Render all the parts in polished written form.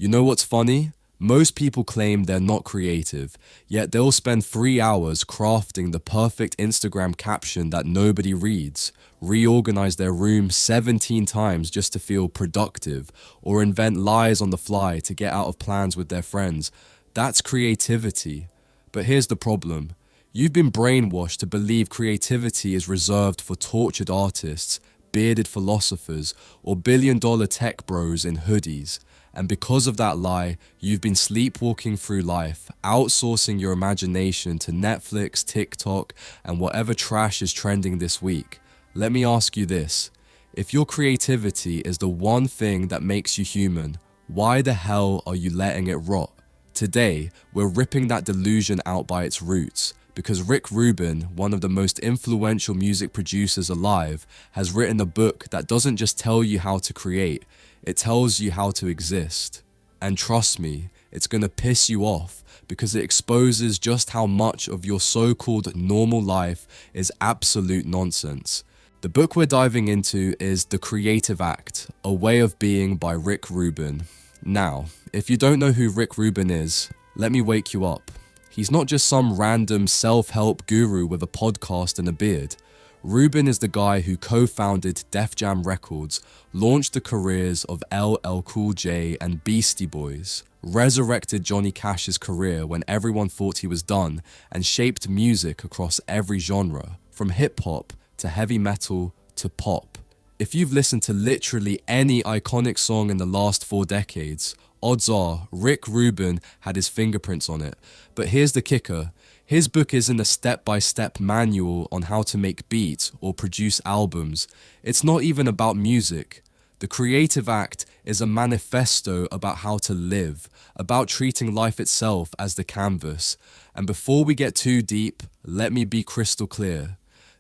You know what's funny? Most people claim they're not creative, yet they'll spend 3 hours crafting the perfect Instagram caption that nobody reads, reorganize their room 17 times just to feel productive, or invent lies on the fly to get out of plans with their friends. That's creativity. But here's the problem. You've been brainwashed to believe creativity is reserved for tortured artists, bearded philosophers, or billion-dollar tech bros in hoodies. And because of that lie, you've been sleepwalking through life, outsourcing your imagination to Netflix, TikTok, and whatever trash is trending this week. Let me ask you this. If your creativity is the one thing that makes you human, why the hell are you letting it rot? Today, we're ripping that delusion out by its roots, because Rick Rubin, one of the most influential music producers alive, has written a book that doesn't just tell you how to create, it tells you how to exist. And trust me, it's gonna piss you off because it exposes just how much of your so-called normal life is absolute nonsense. The book we're diving into is The Creative Act, A Way of Being by Rick Rubin. Now, if you don't know who Rick Rubin is, let me wake you up. He's not just some random self-help guru with a podcast and a beard. Rubin is the guy who co-founded Def Jam Records, launched the careers of LL Cool J and Beastie Boys, resurrected Johnny Cash's career when everyone thought he was done, and shaped music across every genre, from hip-hop to heavy metal to pop. If you've listened to literally any iconic song in the last 4 decades, odds are Rick Rubin had his fingerprints on it. But here's the kicker. His book isn't a step-by-step manual on how to make beats or produce albums. It's not even about music. The Creative Act is a manifesto about how to live, about treating life itself as the canvas. And before we get too deep, let me be crystal clear.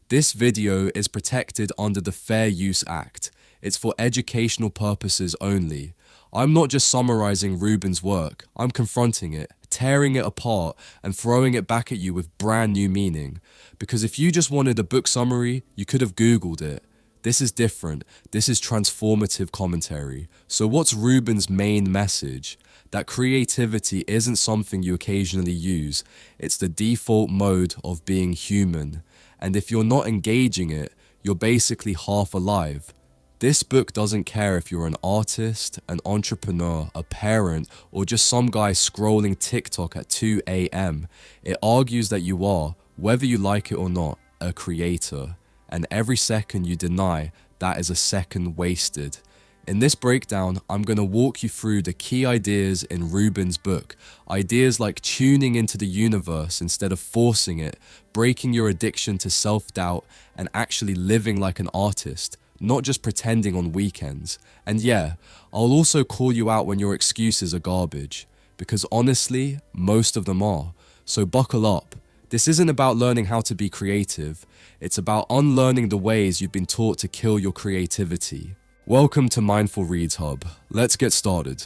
This video is protected under the Fair Use Act. It's for educational purposes only. I'm not just summarizing Rubin's work, I'm confronting it, tearing it apart, and throwing it back at you with brand new meaning. Because if you just wanted a book summary, you could have Googled it. This is different. This is transformative commentary. So what's Rubin's main message? That creativity isn't something you occasionally use. It's the default mode of being human. And if you're not engaging it, you're basically half alive. This book doesn't care if you're an artist, an entrepreneur, a parent, or just some guy scrolling TikTok at 2 a.m. It argues that you are, whether you like it or not, a creator. And every second you deny, that is a second wasted. In this breakdown, I'm going to walk you through the key ideas in Rubin's book. Ideas like tuning into the universe instead of forcing it, breaking your addiction to self-doubt, and actually living like an artist. Not just pretending on weekends. And yeah, I'll also call you out when your excuses are garbage. Because honestly, most of them are. So buckle up. This isn't about learning how to be creative. It's about unlearning the ways you've been taught to kill your creativity. Welcome to Mindful Reads Hub. Let's get started.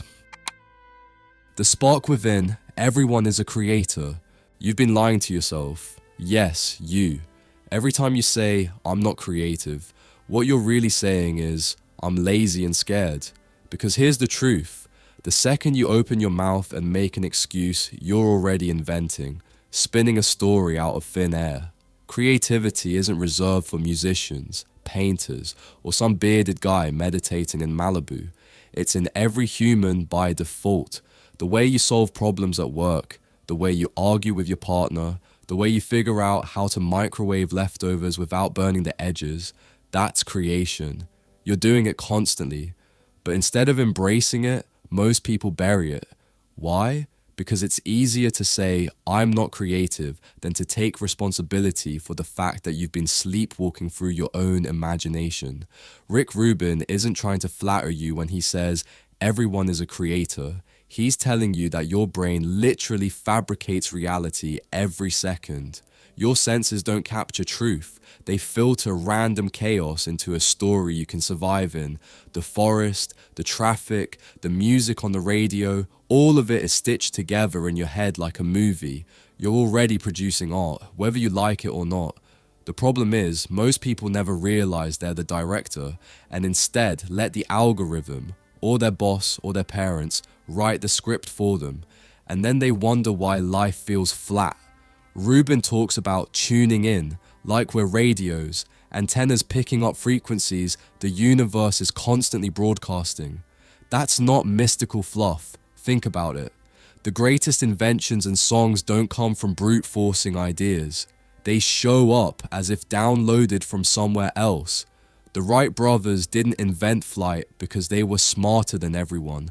The spark within, everyone is a creator. You've been lying to yourself. Yes, you. Every time you say, I'm not creative, what you're really saying is, I'm lazy and scared. Because here's the truth. The second you open your mouth and make an excuse, you're already inventing, spinning a story out of thin air. Creativity isn't reserved for musicians, painters, or some bearded guy meditating in Malibu. It's in every human by default. The way you solve problems at work, the way you argue with your partner, the way you figure out how to microwave leftovers without burning the edges, that's creation. You're doing it constantly, but instead of embracing it, most people bury it. Why? Because it's easier to say, I'm not creative, than to take responsibility for the fact that you've been sleepwalking through your own imagination. Rick Rubin isn't trying to flatter you when he says, everyone is a creator. He's telling you that your brain literally fabricates reality every second. Your senses don't capture truth. They filter random chaos into a story you can survive in. The forest, the traffic, the music on the radio, all of it is stitched together in your head like a movie. You're already producing art, whether you like it or not. The problem is, most people never realize they're the director and instead let the algorithm, or their boss or their parents write the script for them, and then they wonder why life feels flat. Rubin talks about tuning in, like we're radios, antennas picking up frequencies the universe is constantly broadcasting. That's not mystical fluff. Think about it. The greatest inventions and songs don't come from brute forcing ideas. They show up as if downloaded from somewhere else. The Wright brothers didn't invent flight because they were smarter than everyone.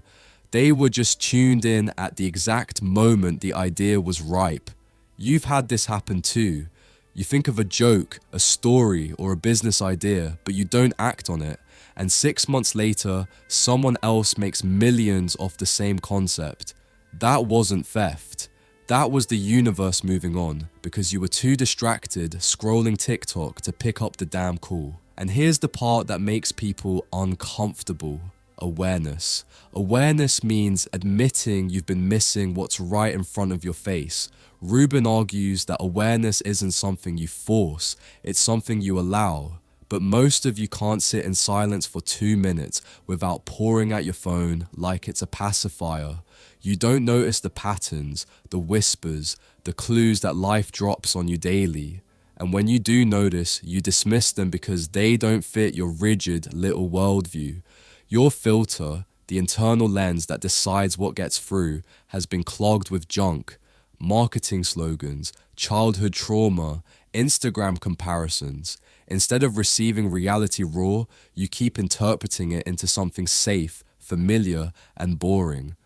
They were just tuned in at the exact moment the idea was ripe. You've had this happen too. You think of a joke, a story, or a business idea, but you don't act on it. And 6 months later, someone else makes millions off the same concept. That wasn't theft. That was the universe moving on because you were too distracted scrolling TikTok to pick up the damn call. And here's the part that makes people uncomfortable. Awareness. Awareness means admitting you've been missing what's right in front of your face. Rubin argues that awareness isn't something you force, it's something you allow. But most of you can't sit in silence for 2 minutes without pouring at your phone like it's a pacifier. You don't notice the patterns, the whispers, the clues that life drops on you daily. And when you do notice, you dismiss them because they don't fit your rigid little worldview. Your filter, the internal lens that decides what gets through, has been clogged with junk. Marketing slogans, childhood trauma, Instagram comparisons. Instead of receiving reality raw, you keep interpreting it into something safe, familiar, and boring.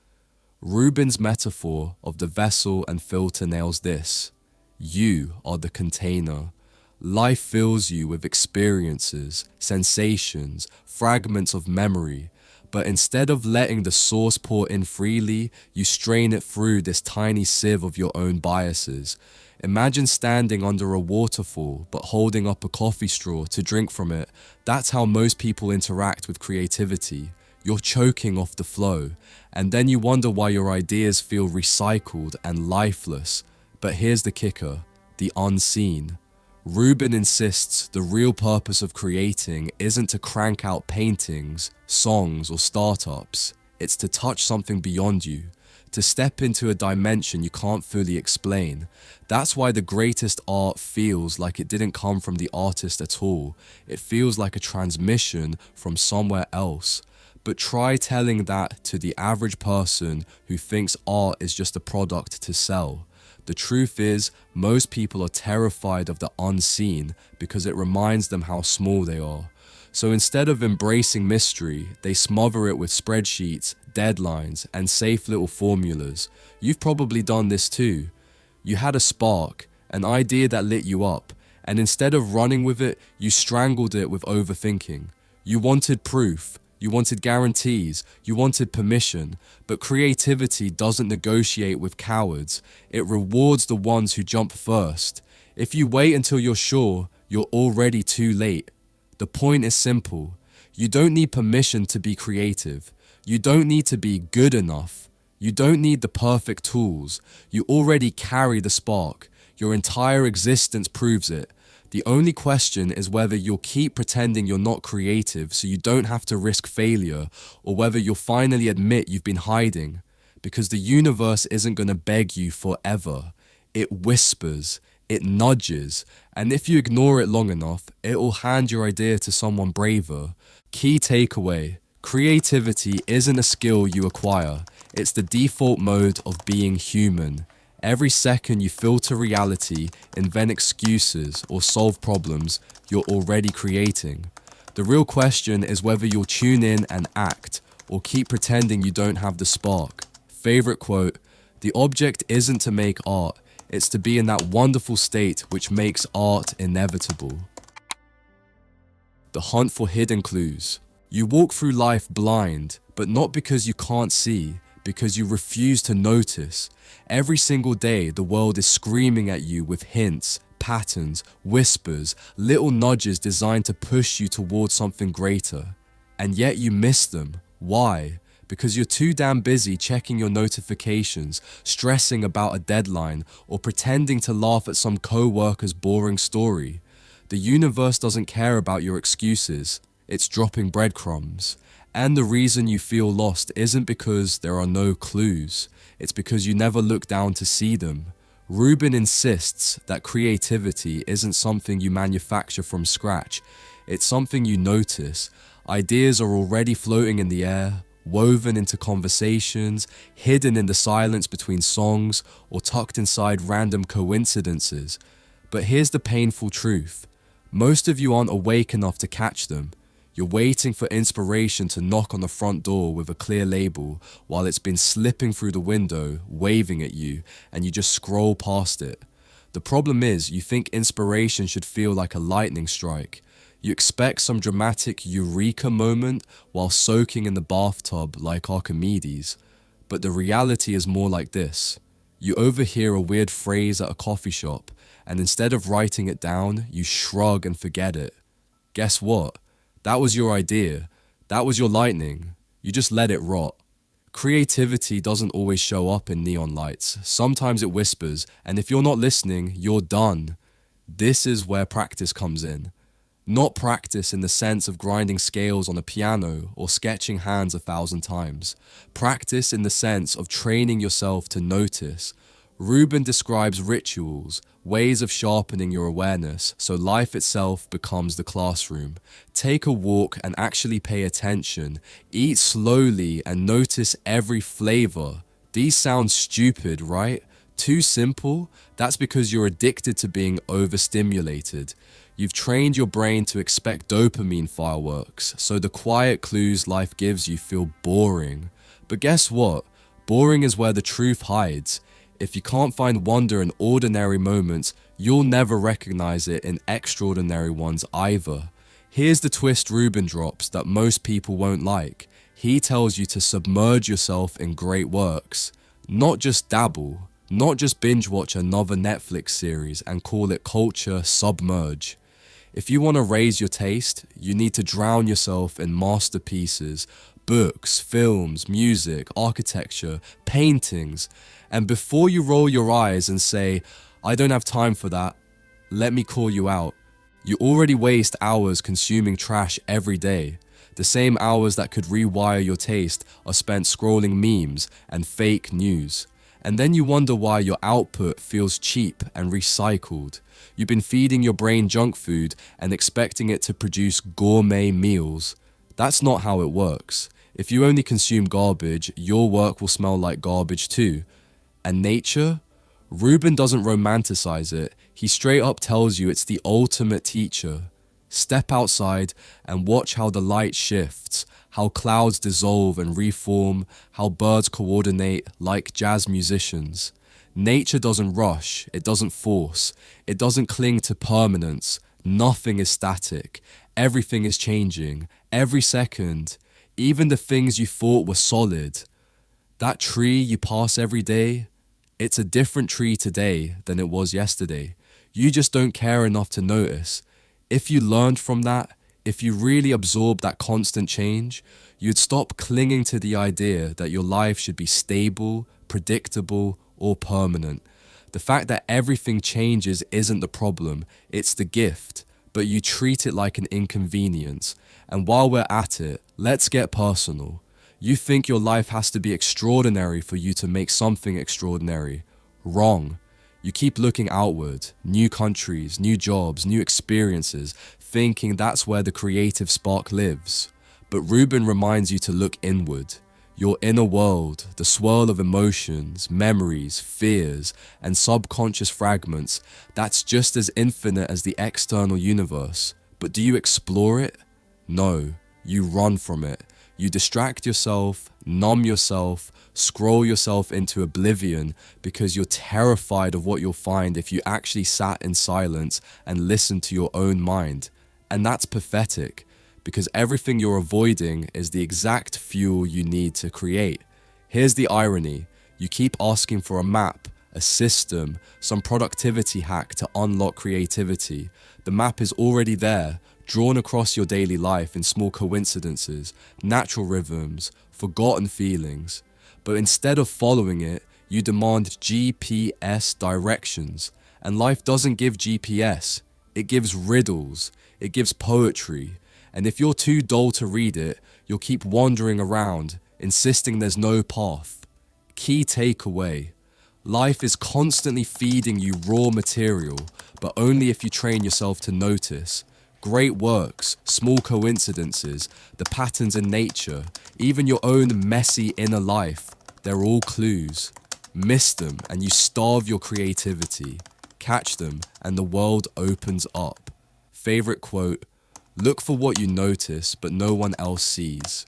Rubin's metaphor of the vessel and filter nails this. You are the container. Life fills you with experiences, sensations, fragments of memory. But instead of letting the source pour in freely, you strain it through this tiny sieve of your own biases. Imagine standing under a waterfall but holding up a coffee straw to drink from it. That's how most people interact with creativity. You're choking off the flow, and then you wonder why your ideas feel recycled and lifeless. But here's the kicker, the unseen. Rubin insists the real purpose of creating isn't to crank out paintings, songs, or startups. It's to touch something beyond you, to step into a dimension you can't fully explain. That's why the greatest art feels like it didn't come from the artist at all. It feels like a transmission from somewhere else. But try telling that to the average person who thinks art is just a product to sell. The truth is, most people are terrified of the unseen because it reminds them how small they are. So instead of embracing mystery, they smother it with spreadsheets, deadlines, and safe little formulas. You've probably done this too. You had a spark, an idea that lit you up, and instead of running with it, you strangled it with overthinking. You wanted proof. You wanted guarantees, you wanted permission, but creativity doesn't negotiate with cowards. It rewards the ones who jump first. If you wait until you're sure, you're already too late. The point is simple. You don't need permission to be creative. You don't need to be good enough. You don't need the perfect tools. You already carry the spark. Your entire existence proves it. The only question is whether you'll keep pretending you're not creative so you don't have to risk failure, or whether you'll finally admit you've been hiding. Because the universe isn't going to beg you forever. It whispers, it nudges, and if you ignore it long enough, it'll hand your idea to someone braver. Key takeaway: creativity isn't a skill you acquire, it's the default mode of being human. Every second you filter reality, invent excuses, or solve problems, you're already creating. The real question is whether you'll tune in and act, or keep pretending you don't have the spark. Favorite quote: the object isn't to make art, it's to be in that wonderful state which makes art inevitable. The hunt for hidden clues. You walk through life blind, but not because you can't see, because you refuse to notice. Every single day, the world is screaming at you with hints, patterns, whispers, little nudges designed to push you towards something greater. And yet you miss them. Why? Because you're too damn busy checking your notifications, stressing about a deadline, or pretending to laugh at some co-worker's boring story. The universe doesn't care about your excuses. It's dropping breadcrumbs. And the reason you feel lost isn't because there are no clues, it's because you never look down to see them. Rubin insists that creativity isn't something you manufacture from scratch, it's something you notice. Ideas are already floating in the air, woven into conversations, hidden in the silence between songs, or tucked inside random coincidences. But here's the painful truth. Most of you aren't awake enough to catch them. You're waiting for inspiration to knock on the front door with a clear label while it's been slipping through the window, waving at you, and you just scroll past it. The problem is, you think inspiration should feel like a lightning strike. You expect some dramatic eureka moment while soaking in the bathtub like Archimedes. But the reality is more like this. You overhear a weird phrase at a coffee shop, and instead of writing it down, you shrug and forget it. Guess what? That was your idea. That was your lightning. You just let it rot. Creativity doesn't always show up in neon lights. Sometimes it whispers, and if you're not listening, you're done. This is where practice comes in. Not practice in the sense of grinding scales on a piano or sketching hands 1,000 times. Practice in the sense of training yourself to notice. Rubin describes rituals, ways of sharpening your awareness so life itself becomes the classroom. Take a walk and actually pay attention. Eat slowly and notice every flavor. These sound stupid, right? Too simple? That's because you're addicted to being overstimulated. You've trained your brain to expect dopamine fireworks, so the quiet clues life gives you feel boring. But guess what? Boring is where the truth hides. If you can't find wonder in ordinary moments, you'll never recognize it in extraordinary ones either. Here's the twist Rubin drops that most people won't like. He tells you to submerge yourself in great works. Not just dabble, not just binge watch another Netflix series and call it culture submerge. If you want to raise your taste, you need to drown yourself in masterpieces, books, films, music, architecture, paintings. And before you roll your eyes and say, I don't have time for that, let me call you out. You already waste hours consuming trash every day. The same hours that could rewire your taste are spent scrolling memes and fake news. And then you wonder why your output feels cheap and recycled. You've been feeding your brain junk food and expecting it to produce gourmet meals. That's not how it works. If you only consume garbage, your work will smell like garbage too. And nature? Rubin doesn't romanticize it. He straight up tells you it's the ultimate teacher. Step outside and watch how the light shifts, how clouds dissolve and reform, how birds coordinate like jazz musicians. Nature doesn't rush, it doesn't force, it doesn't cling to permanence. Nothing is static. Everything is changing, every second. Even the things you thought were solid. That tree you pass every day, it's a different tree today than it was yesterday. You just don't care enough to notice. If you learned from that, if you really absorbed that constant change, you'd stop clinging to the idea that your life should be stable, predictable, or permanent. The fact that everything changes isn't the problem, it's the gift, but you treat it like an inconvenience. And while we're at it, let's get personal. You think your life has to be extraordinary for you to make something extraordinary. Wrong. You keep looking outward, new countries, new jobs, new experiences, thinking that's where the creative spark lives. But Rubin reminds you to look inward. Your inner world, the swirl of emotions, memories, fears, and subconscious fragments, that's just as infinite as the external universe. But do you explore it? No, you run from it. You distract yourself, numb yourself, scroll yourself into oblivion because you're terrified of what you'll find if you actually sat in silence and listened to your own mind. And that's pathetic, because everything you're avoiding is the exact fuel you need to create. Here's the irony. You keep asking for a map, a system, some productivity hack to unlock creativity. The map is already there, drawn across your daily life in small coincidences, natural rhythms, forgotten feelings. But instead of following it, you demand GPS directions. And life doesn't give GPS. It gives riddles. It gives poetry. And if you're too dull to read it, you'll keep wandering around, insisting there's no path. Key takeaway: life is constantly feeding you raw material, but only if you train yourself to notice. Great works, small coincidences, the patterns in nature, even your own messy inner life, they're all clues. Miss them and you starve your creativity. Catch them and the world opens up. Favorite quote: look for what you notice but no one else sees.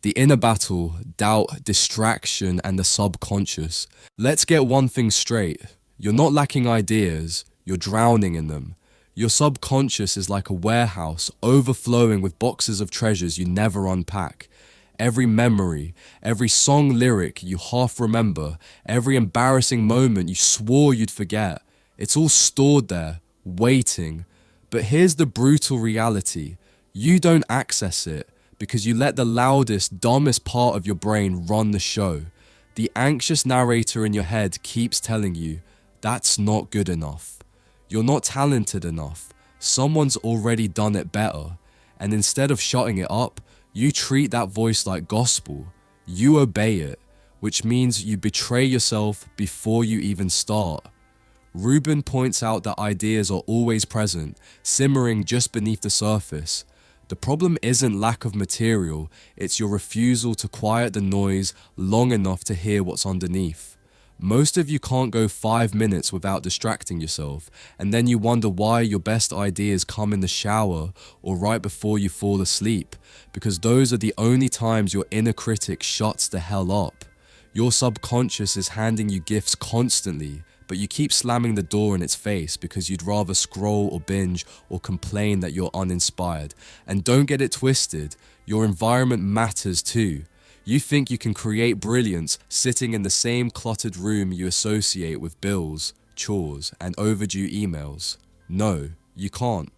The inner battle, doubt, distraction, and the subconscious. Let's get one thing straight. You're not lacking ideas, you're drowning in them. Your subconscious is like a warehouse overflowing with boxes of treasures you never unpack. Every memory, every song lyric you half remember, every embarrassing moment you swore you'd forget, it's all stored there, waiting. But here's the brutal reality: you don't access it because you let the loudest, dumbest part of your brain run the show. The anxious narrator in your head keeps telling you, that's not good enough. You're not talented enough. Someone's already done it better. And instead of shutting it up, you treat that voice like gospel. You obey it, which means you betray yourself before you even start. Rubin points out that ideas are always present, simmering just beneath the surface. The problem isn't lack of material, it's your refusal to quiet the noise long enough to hear what's underneath. Most of you can't go 5 minutes without distracting yourself, and then you wonder why your best ideas come in the shower or right before you fall asleep, because those are the only times your inner critic shuts the hell up. Your subconscious is handing you gifts constantly, but you keep slamming the door in its face because you'd rather scroll or binge or complain that you're uninspired. And don't get it twisted, your environment matters too. You think you can create brilliance sitting in the same cluttered room you associate with bills, chores, and overdue emails. No, you can't.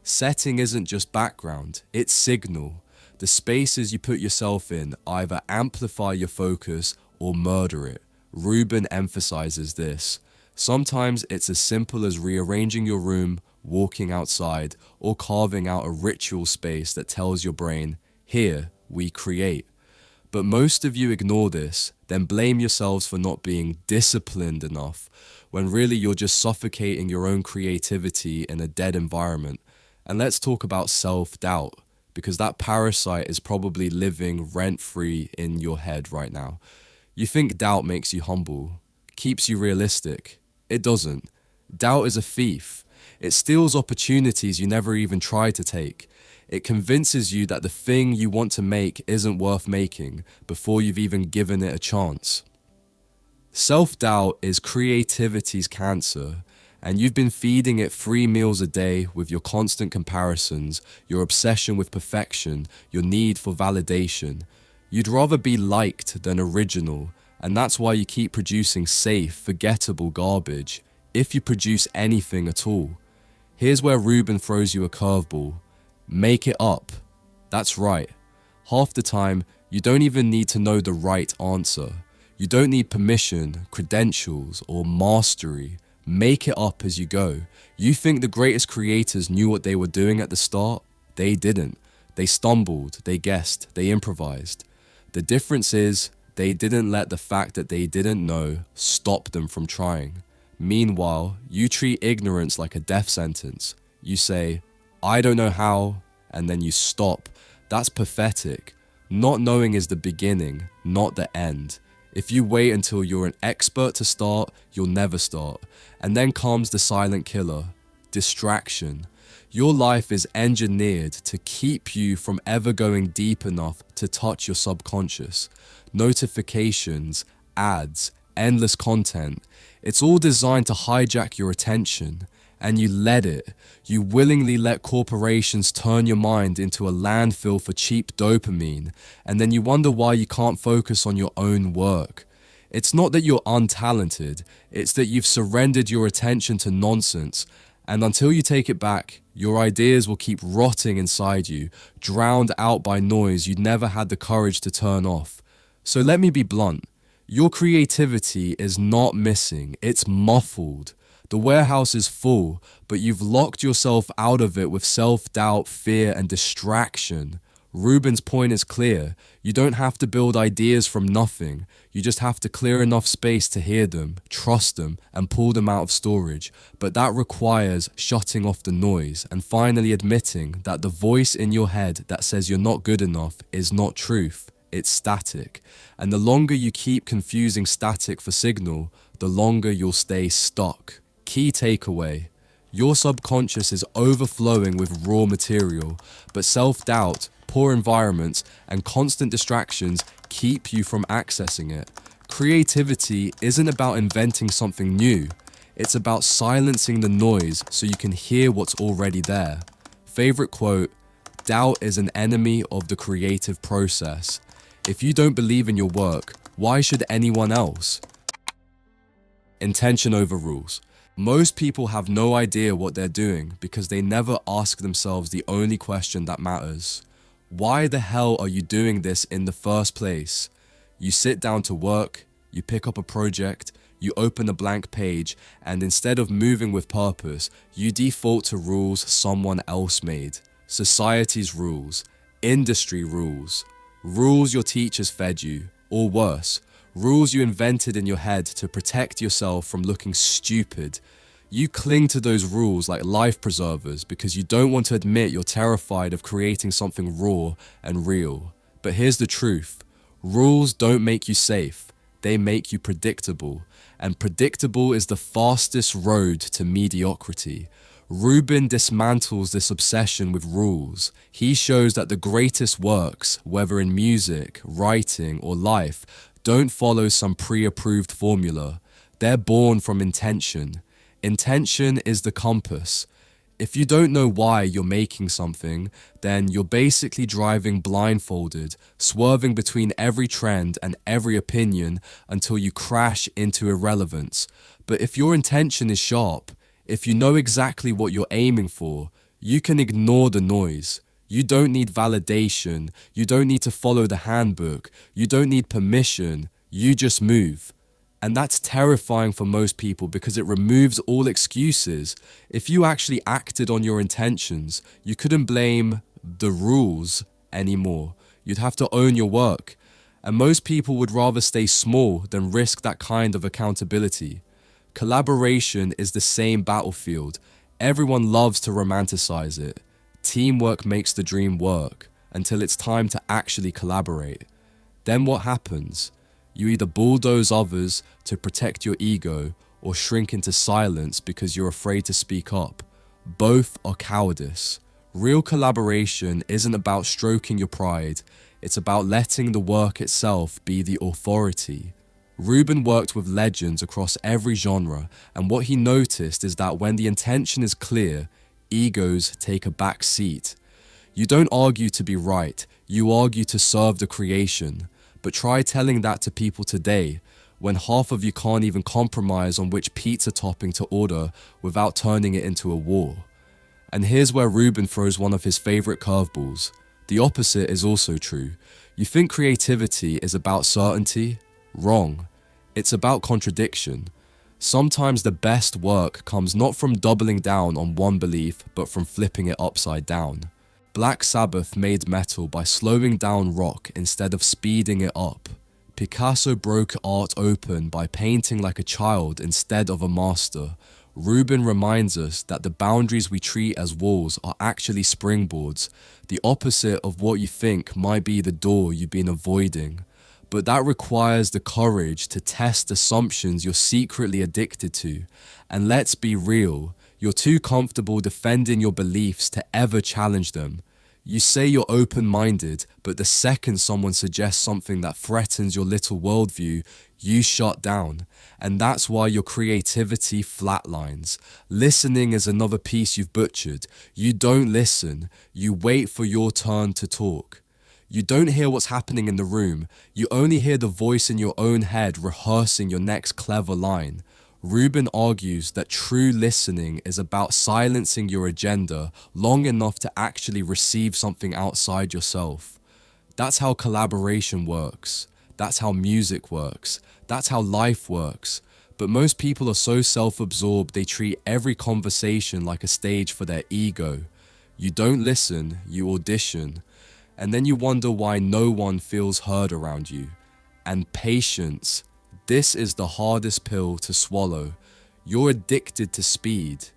Setting isn't just background, it's signal. The spaces you put yourself in either amplify your focus or murder it. Rubin emphasizes this. Sometimes it's as simple as rearranging your room, walking outside, or carving out a ritual space that tells your brain, here we create. But most of you ignore this, then blame yourselves for not being disciplined enough, when really you're just suffocating your own creativity in a dead environment. And let's talk about self-doubt, because that parasite is probably living rent-free in your head right now. You think doubt makes you humble, keeps you realistic. It doesn't. Doubt is a thief. It steals opportunities you never even tried to take. It convinces you that the thing you want to make isn't worth making before you've even given it a chance. Self-doubt is creativity's cancer, and you've been feeding it 3 meals a day with your constant comparisons, your obsession with perfection, your need for validation. You'd rather be liked than original, and that's why you keep producing safe, forgettable garbage, if you produce anything at all. Here's where Rubin throws you a curveball. Make it up. That's right. Half the time, you don't even need to know the right answer. You don't need permission, credentials, or mastery. Make it up as you go. You think the greatest creators knew what they were doing at the start? They didn't. They stumbled, they guessed, they improvised. The difference is, they didn't let the fact that they didn't know stop them from trying. Meanwhile, you treat ignorance like a death sentence. You say, I don't know how, and then you stop. That's pathetic. Not knowing is the beginning, not the end. If you wait until you're an expert to start, you'll never start. And then comes the silent killer, distraction. Your life is engineered to keep you from ever going deep enough to touch your subconscious. Notifications, ads, endless content. It's all designed to hijack your attention. And you let it. You willingly let corporations turn your mind into a landfill for cheap dopamine, and then you wonder why you can't focus on your own work. It's not that you're untalented, it's that you've surrendered your attention to nonsense, and until you take it back, your ideas will keep rotting inside you, drowned out by noise you'd never had the courage to turn off. So let me be blunt. Your creativity is not missing, it's muffled. The warehouse is full, but you've locked yourself out of it with self-doubt, fear, and distraction. Rubin's point is clear. You don't have to build ideas from nothing. You just have to clear enough space to hear them, trust them, and pull them out of storage. But that requires shutting off the noise and finally admitting that the voice in your head that says you're not good enough is not truth. It's static. And the longer you keep confusing static for signal, the longer you'll stay stuck. Key takeaway. Your subconscious is overflowing with raw material, but self-doubt, poor environments, and constant distractions keep you from accessing it. Creativity isn't about inventing something new. It's about silencing the noise so you can hear what's already there. Favorite quote, doubt is an enemy of the creative process. If you don't believe in your work, why should anyone else? Intention overrules. Most people have no idea what they're doing because they never ask themselves the only question that matters. Why the hell are you doing this in the first place? You sit down to work, you pick up a project, you open a blank page, and instead of moving with purpose, you default to rules someone else made. Society's rules, industry rules, rules your teachers fed you, or worse, rules you invented in your head to protect yourself from looking stupid. You cling to those rules like life preservers because you don't want to admit you're terrified of creating something raw and real. But here's the truth. Rules don't make you safe. They make you predictable. And predictable is the fastest road to mediocrity. Rubin dismantles this obsession with rules. He shows that the greatest works, whether in music, writing, or life, don't follow some pre-approved formula. They're born from intention. Intention is the compass. If you don't know why you're making something, then you're basically driving blindfolded, swerving between every trend and every opinion until you crash into irrelevance. But if your intention is sharp, if you know exactly what you're aiming for, you can ignore the noise. You don't need validation. You don't need to follow the handbook. You don't need permission. You just move. And that's terrifying for most people because it removes all excuses. If you actually acted on your intentions, you couldn't blame the rules anymore. You'd have to own your work. And most people would rather stay small than risk that kind of accountability. Collaboration is the same battlefield. Everyone loves to romanticize it. Teamwork makes the dream work until it's time to actually collaborate. Then what happens? You either bulldoze others to protect your ego or shrink into silence because you're afraid to speak up. Both are cowardice. Real collaboration isn't about stroking your pride. It's about letting the work itself be the authority. Rubin worked with legends across every genre, and what he noticed is that when the intention is clear, egos take a back seat. You don't argue to be right, you argue to serve the creation. But try telling that to people today, when half of you can't even compromise on which pizza topping to order without turning it into a war. And here's where Rubin throws one of his favorite curveballs. The opposite is also true. You think creativity is about certainty? Wrong. It's about contradiction. Sometimes the best work comes not from doubling down on one belief, but from flipping it upside down. Black Sabbath made metal by slowing down rock instead of speeding it up. Picasso broke art open by painting like a child instead of a master. Rubin reminds us that the boundaries we treat as walls are actually springboards, the opposite of what you think might be the door you've been avoiding. But that requires the courage to test assumptions you're secretly addicted to. And let's be real, you're too comfortable defending your beliefs to ever challenge them. You say you're open-minded, but the second someone suggests something that threatens your little worldview, you shut down. And that's why your creativity flatlines. Listening is another piece you've butchered. You don't listen. You wait for your turn to talk. You don't hear what's happening in the room. You only hear the voice in your own head rehearsing your next clever line. Rubin argues that true listening is about silencing your agenda long enough to actually receive something outside yourself. That's how collaboration works. That's how music works. That's how life works. But most people are so self-absorbed they treat every conversation like a stage for their ego. You don't listen, you audition, and then you wonder why no one feels heard around you. And patience, this is the hardest pill to swallow. You're addicted to speed.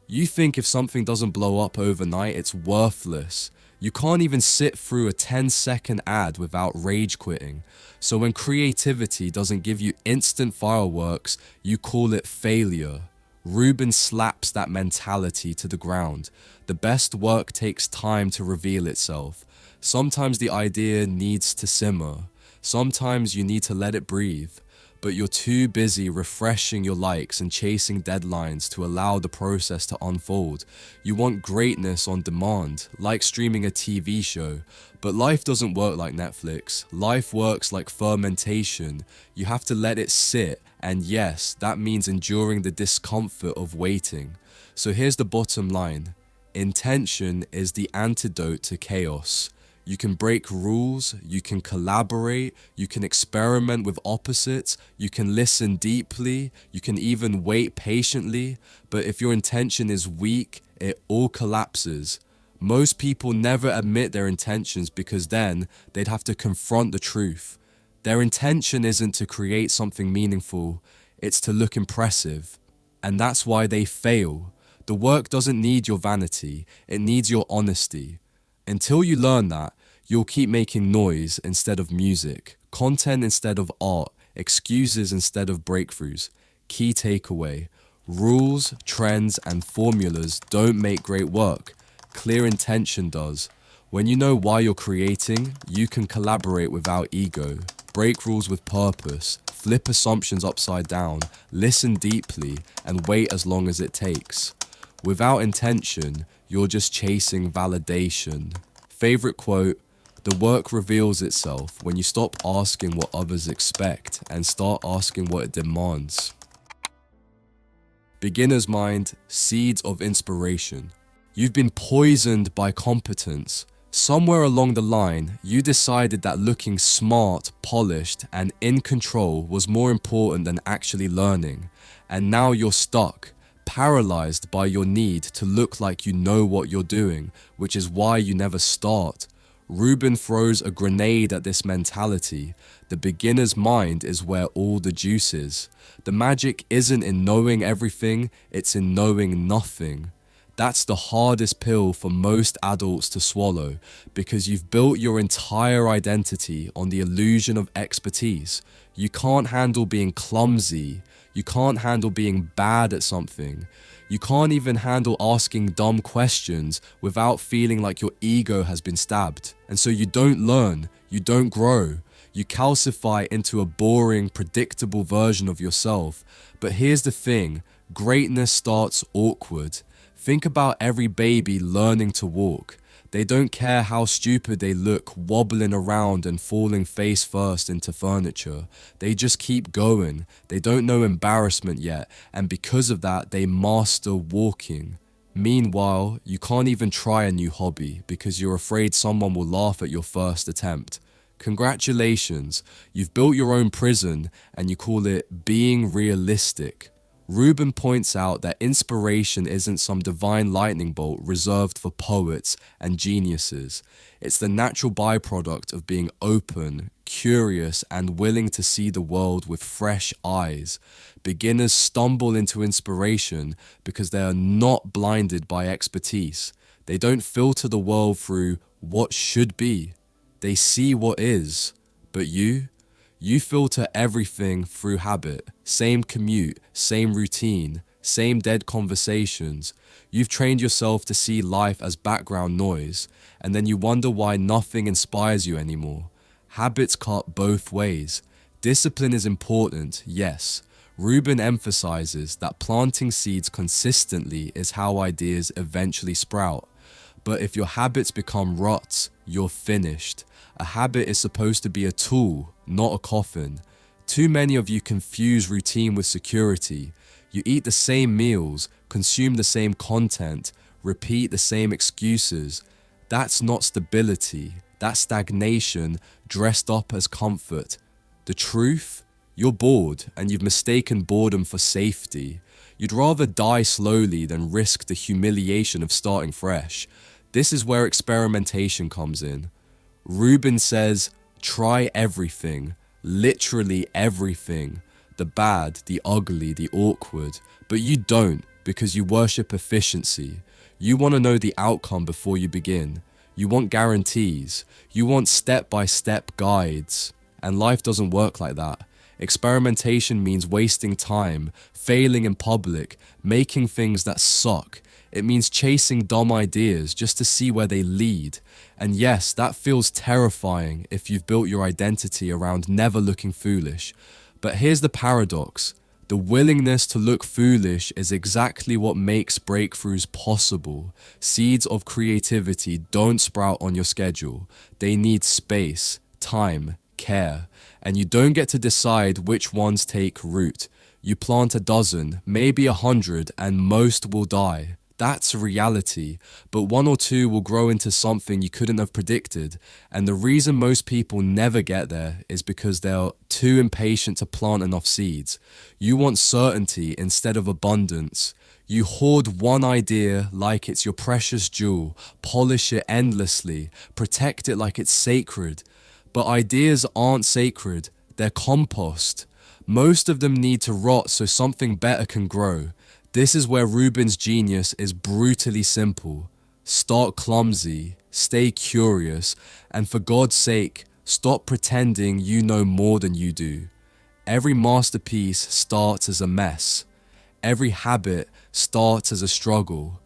You think if something doesn't blow up overnight, it's worthless. You can't even sit through a 10-second ad without rage quitting. So when creativity doesn't give you instant fireworks, you call it failure. Rubin slaps that mentality to the ground. The best work takes time to reveal itself. Sometimes the idea needs to simmer. Sometimes you need to let it breathe. But you're too busy refreshing your likes and chasing deadlines to allow the process to unfold. You want greatness on demand, like streaming a TV show. But life doesn't work like Netflix. Life works like fermentation. You have to let it sit, and yes, that means enduring the discomfort of waiting. So here's the bottom line. Intention is the antidote to chaos. You can break rules, you can collaborate, you can experiment with opposites, you can listen deeply, you can even wait patiently, but if your intention is weak, it all collapses. Most people never admit their intentions because then they'd have to confront the truth. Their intention isn't to create something meaningful, it's to look impressive. And that's why they fail. The work doesn't need your vanity, it needs your honesty. Until you learn that, you'll keep making noise instead of music, content instead of art, excuses instead of breakthroughs. Key takeaway: rules, trends, and formulas don't make great work. Clear intention does. When you know why you're creating, you can collaborate without ego, break rules with purpose, flip assumptions upside down, listen deeply, and wait as long as it takes. Without intention, you're just chasing validation. Favorite quote: the work reveals itself when you stop asking what others expect and start asking what it demands. Beginner's mind, seeds of inspiration. You've been poisoned by competence. Somewhere along the line, you decided that looking smart, polished, and in control was more important than actually learning. And now you're stuck, paralyzed by your need to look like you know what you're doing, which is why you never start. Rubin throws a grenade at this mentality. The beginner's mind is where all the juice is. The magic isn't in knowing everything, it's in knowing nothing. That's the hardest pill for most adults to swallow because you've built your entire identity on the illusion of expertise. You can't handle being clumsy. You can't handle being bad at something. You can't even handle asking dumb questions without feeling like your ego has been stabbed. And so you don't learn, you don't grow. You calcify into a boring, predictable version of yourself. But here's the thing, greatness starts awkward. Think about every baby learning to walk. They don't care how stupid they look, wobbling around and falling face first into furniture. They just keep going. They don't know embarrassment yet, and because of that, they master walking. Meanwhile, you can't even try a new hobby because you're afraid someone will laugh at your first attempt. Congratulations, you've built your own prison and you call it being realistic. Rubin points out that inspiration isn't some divine lightning bolt reserved for poets and geniuses. It's the natural byproduct of being open, curious, and willing to see the world with fresh eyes. Beginners stumble into inspiration because they are not blinded by expertise. They don't filter the world through what should be. They see what is. But you filter everything through habit. Same commute, same routine, same dead conversations. You've trained yourself to see life as background noise, and then you wonder why nothing inspires you anymore. Habits cut both ways. Discipline is important, yes. Rubin emphasizes that planting seeds consistently is how ideas eventually sprout. But if your habits become ruts, you're finished. A habit is supposed to be a tool, not a coffin. Too many of you confuse routine with security. You eat the same meals, consume the same content, repeat the same excuses. That's not stability. That's stagnation dressed up as comfort. The truth? You're bored, and you've mistaken boredom for safety. You'd rather die slowly than risk the humiliation of starting fresh. This is where experimentation comes in. Rubin says, try everything, literally everything. The bad, the ugly, the awkward. But you don't, because you worship efficiency. You want to know the outcome before you begin. You want guarantees. You want step-by-step guides. And life doesn't work like that. Experimentation means wasting time, failing in public, making things that suck. It means chasing dumb ideas just to see where they lead. And yes, that feels terrifying if you've built your identity around never looking foolish. But here's the paradox. The willingness to look foolish is exactly what makes breakthroughs possible. Seeds of creativity don't sprout on your schedule. They need space, time, care. And you don't get to decide which ones take root. You plant a dozen, maybe 100, and most will die. That's reality, but 1 or 2 will grow into something you couldn't have predicted. And the reason most people never get there is because they're too impatient to plant enough seeds. You want certainty instead of abundance. You hoard one idea like it's your precious jewel, polish it endlessly, protect it like it's sacred. But ideas aren't sacred, they're compost. Most of them need to rot so something better can grow. This is where Rubin's genius is brutally simple. Start clumsy, stay curious, and for God's sake, stop pretending you know more than you do. Every masterpiece starts as a mess. Every habit starts as a struggle.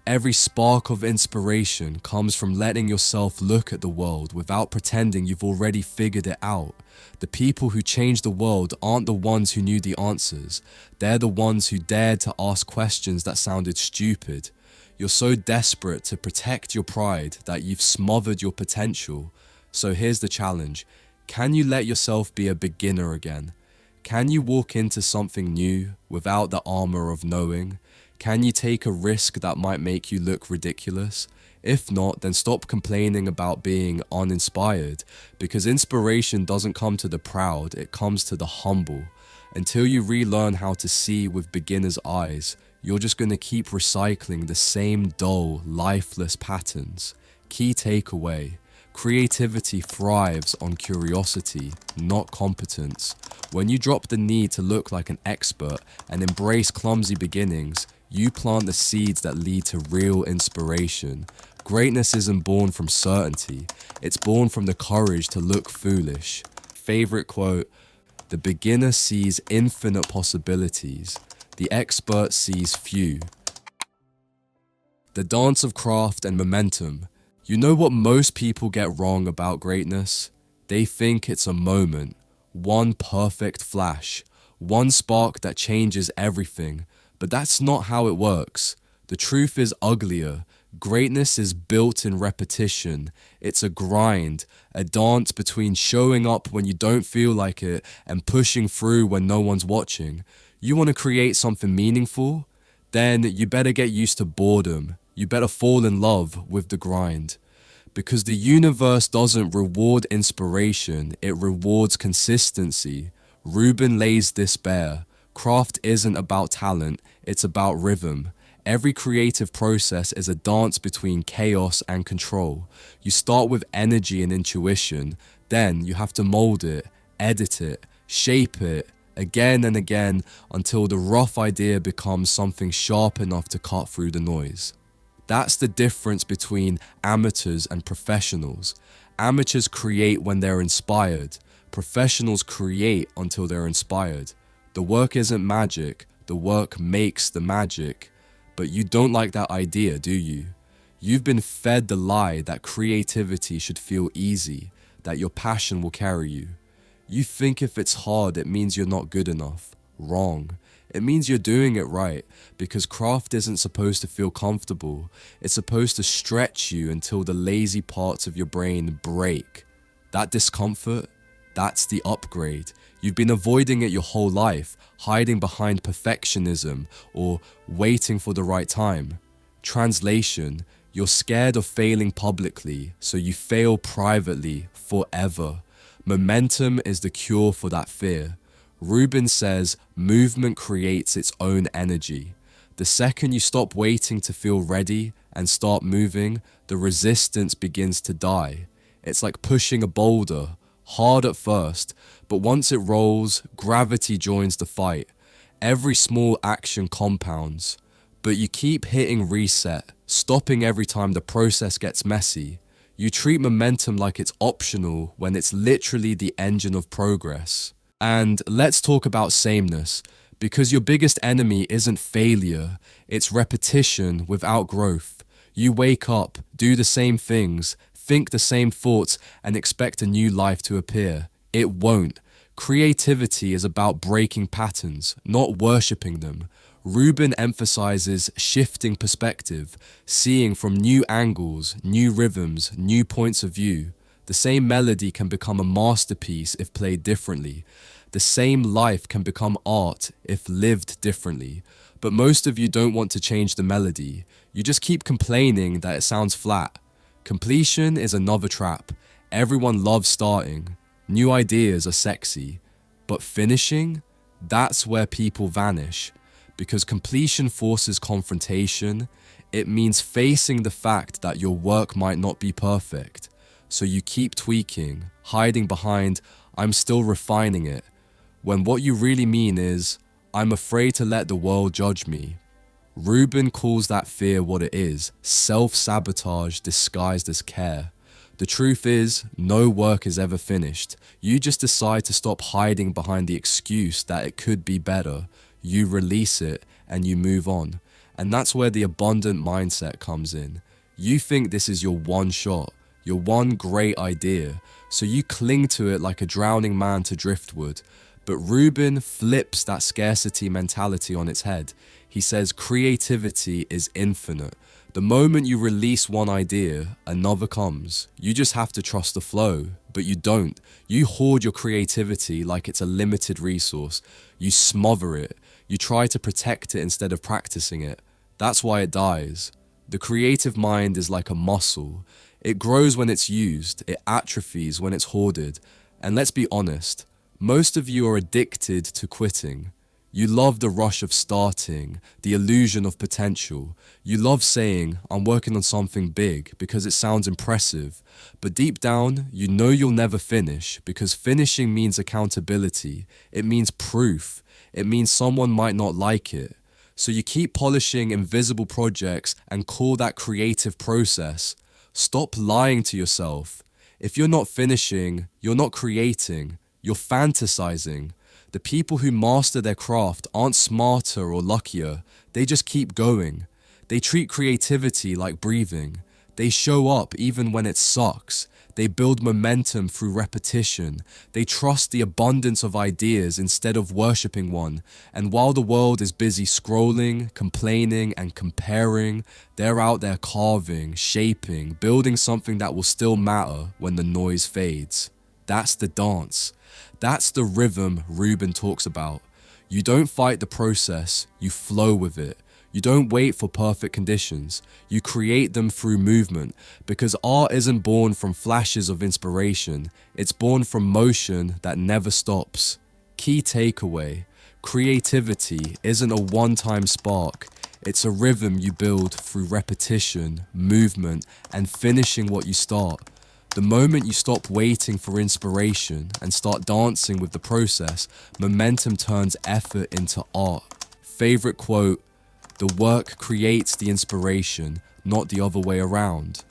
Every spark of inspiration comes from letting yourself look at the world without pretending you've already figured it out. The people who change the world aren't the ones who knew the answers. They're the ones who dared to ask questions that sounded stupid. You're so desperate to protect your pride that you've smothered your potential. So here's the challenge. Can you let yourself be a beginner again? Can you walk into something new without the armor of knowing? Can you take a risk that might make you look ridiculous? If not, then stop complaining about being uninspired, because inspiration doesn't come to the proud, it comes to the humble. Until you relearn how to see with beginner's eyes, you're just going to keep recycling the same dull, lifeless patterns. Key takeaway: creativity thrives on curiosity, not competence. When you drop the need to look like an expert and embrace clumsy beginnings, you plant the seeds that lead to real inspiration. Greatness isn't born from certainty, it's born from the courage to look foolish. Favorite quote: the beginner sees infinite possibilities, the expert sees few. The dance of craft and momentum. You know what most people get wrong about greatness? They think it's a moment, one perfect flash, one spark that changes everything. But that's not how it works. The truth is uglier. Greatness is built in repetition. It's a grind, a dance between showing up when you don't feel like it and pushing through when no one's watching. You want to create something meaningful? Then you better get used to boredom. You better fall in love with the grind. Because the universe doesn't reward inspiration, it rewards consistency. Rubin lays this bare. Craft isn't about talent, it's about rhythm. Every creative process is a dance between chaos and control. You start with energy and intuition, then you have to mold it, edit it, shape it, again and again until the rough idea becomes something sharp enough to cut through the noise. That's the difference between amateurs and professionals. Amateurs create when they're inspired. Professionals create until they're inspired. The work isn't magic, the work makes the magic. But you don't like that idea, do you? You've been fed the lie that creativity should feel easy, that your passion will carry you. You think if it's hard, it means you're not good enough. Wrong. It means you're doing it right, because craft isn't supposed to feel comfortable. It's supposed to stretch you until the lazy parts of your brain break. That discomfort, that's the upgrade. You've been avoiding it your whole life, hiding behind perfectionism or waiting for the right time. Translation: you're scared of failing publicly, so you fail privately forever. Momentum is the cure for that fear. Rubin says movement creates its own energy. The second you stop waiting to feel ready and start moving, the resistance begins to die. It's like pushing a boulder, hard at first, but once it rolls, gravity joins the fight. Every small action compounds, but you keep hitting reset, stopping every time the process gets messy. You treat momentum like it's optional when it's literally the engine of progress. And let's talk about sameness, because your biggest enemy isn't failure, it's repetition without growth. You wake up, do the same things, think the same thoughts, and expect a new life to appear. It won't. Creativity is about breaking patterns, not worshipping them. Rubin emphasizes shifting perspective, seeing from new angles, new rhythms, new points of view. The same melody can become a masterpiece if played differently. The same life can become art if lived differently. But most of you don't want to change the melody. You just keep complaining that it sounds flat. Completion is another trap. Everyone loves starting. New ideas are sexy. But finishing? That's where people vanish. Because completion forces confrontation. It means facing the fact that your work might not be perfect. So you keep tweaking, hiding behind, "I'm still refining it," when what you really mean is, "I'm afraid to let the world judge me." Rubin calls that fear what it is, self-sabotage disguised as care. The truth is, no work is ever finished. You just decide to stop hiding behind the excuse that it could be better. You release it and you move on. And that's where the abundant mindset comes in. You think this is your one shot, your one great idea, so you cling to it like a drowning man to driftwood. But Rubin flips that scarcity mentality on its head. He says creativity is infinite. The moment you release one idea, another comes. You just have to trust the flow, but you don't. You hoard your creativity like it's a limited resource. You smother it. You try to protect it instead of practicing it. That's why it dies. The creative mind is like a muscle. It grows when it's used. It atrophies when it's hoarded. And let's be honest, most of you are addicted to quitting. You love the rush of starting, the illusion of potential. You love saying, "I'm working on something big," because it sounds impressive. But deep down, you know you'll never finish, because finishing means accountability. It means proof. It means someone might not like it. So you keep polishing invisible projects and call that creative process. Stop lying to yourself. If you're not finishing, you're not creating. You're fantasizing. The people who master their craft aren't smarter or luckier. They just keep going. They treat creativity like breathing. They show up even when it sucks. They build momentum through repetition. They trust the abundance of ideas instead of worshipping one. And while the world is busy scrolling, complaining, and comparing, they're out there carving, shaping, building something that will still matter when the noise fades. That's the dance. That's the rhythm Rubin talks about. You don't fight the process, you flow with it. You don't wait for perfect conditions. You create them through movement, because art isn't born from flashes of inspiration. It's born from motion that never stops. Key takeaway: creativity isn't a one-time spark. It's a rhythm you build through repetition, movement, and finishing what you start. The moment you stop waiting for inspiration and start dancing with the process, momentum turns effort into art. Favorite quote: "The work creates the inspiration, not the other way around."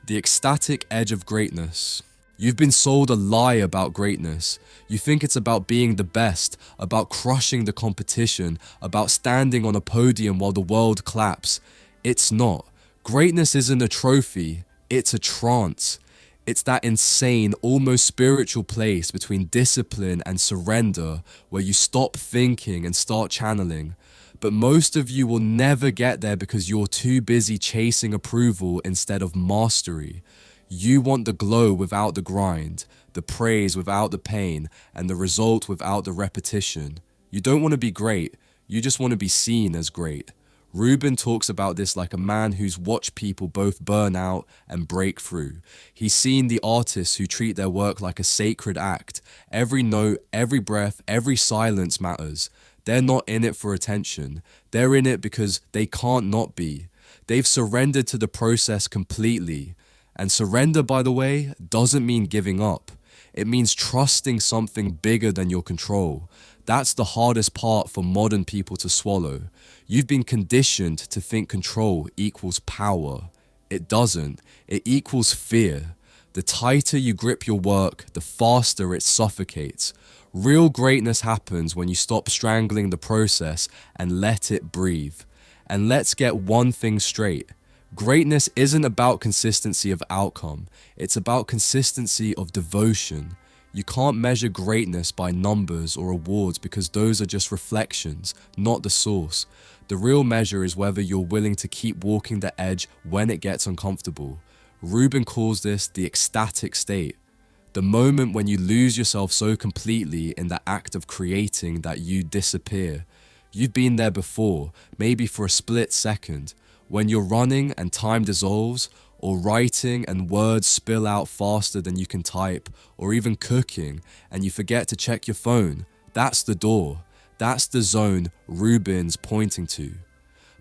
The ecstatic edge of greatness. You've been sold a lie about greatness. You think it's about being the best, about crushing the competition, about standing on a podium while the world claps. It's not. Greatness isn't a trophy. It's a trance. It's that insane, almost spiritual place between discipline and surrender where you stop thinking and start channeling. But most of you will never get there because you're too busy chasing approval instead of mastery. You want the glow without the grind, the praise without the pain, and the result without the repetition. You don't want to be great, you just want to be seen as great. Rubin talks about this like a man who's watched people both burn out and break through. He's seen the artists who treat their work like a sacred act. Every note, every breath, every silence matters. They're not in it for attention. They're in it because they can't not be. They've surrendered to the process completely. And surrender, by the way, doesn't mean giving up. It means trusting something bigger than your control. That's the hardest part for modern people to swallow. You've been conditioned to think control equals power. It doesn't. It equals fear. The tighter you grip your work, the faster it suffocates. Real greatness happens when you stop strangling the process and let it breathe. And let's get one thing straight. Greatness isn't about consistency of outcome. It's about consistency of devotion. You can't measure greatness by numbers or awards because those are just reflections, not the source. The real measure is whether you're willing to keep walking the edge when it gets uncomfortable. Rubin calls this the ecstatic state. The moment when you lose yourself so completely in the act of creating that you disappear. You've been there before, maybe for a split second, when you're running and time dissolves, or writing and words spill out faster than you can type, or even cooking and you forget to check your phone. That's the door. That's the zone Rubin's pointing to.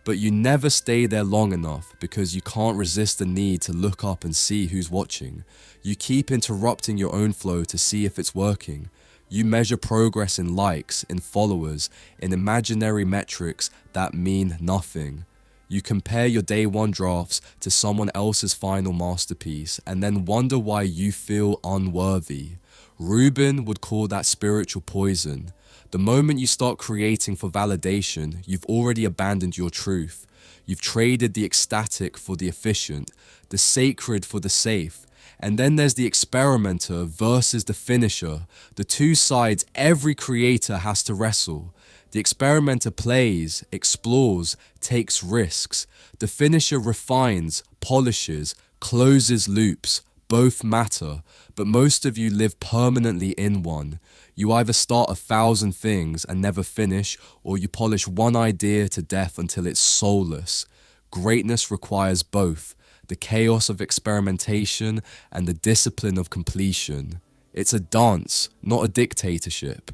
But you never stay there long enough because you can't resist the need to look up and see who's watching. You keep interrupting your own flow to see if it's working. You measure progress in likes, in followers, in imaginary metrics that mean nothing. You compare your day one drafts to someone else's final masterpiece and then wonder why you feel unworthy. Rubin would call that spiritual poison. The moment you start creating for validation, you've already abandoned your truth. You've traded the ecstatic for the efficient, the sacred for the safe. And then there's the experimenter versus the finisher, the two sides every creator has to wrestle. The experimenter plays, explores, takes risks. The finisher refines, polishes, closes loops. Both matter, but most of you live permanently in one. You either start 1,000 things and never finish, or you polish one idea to death until it's soulless. Greatness requires both, the chaos of experimentation and the discipline of completion. It's a dance, not a dictatorship.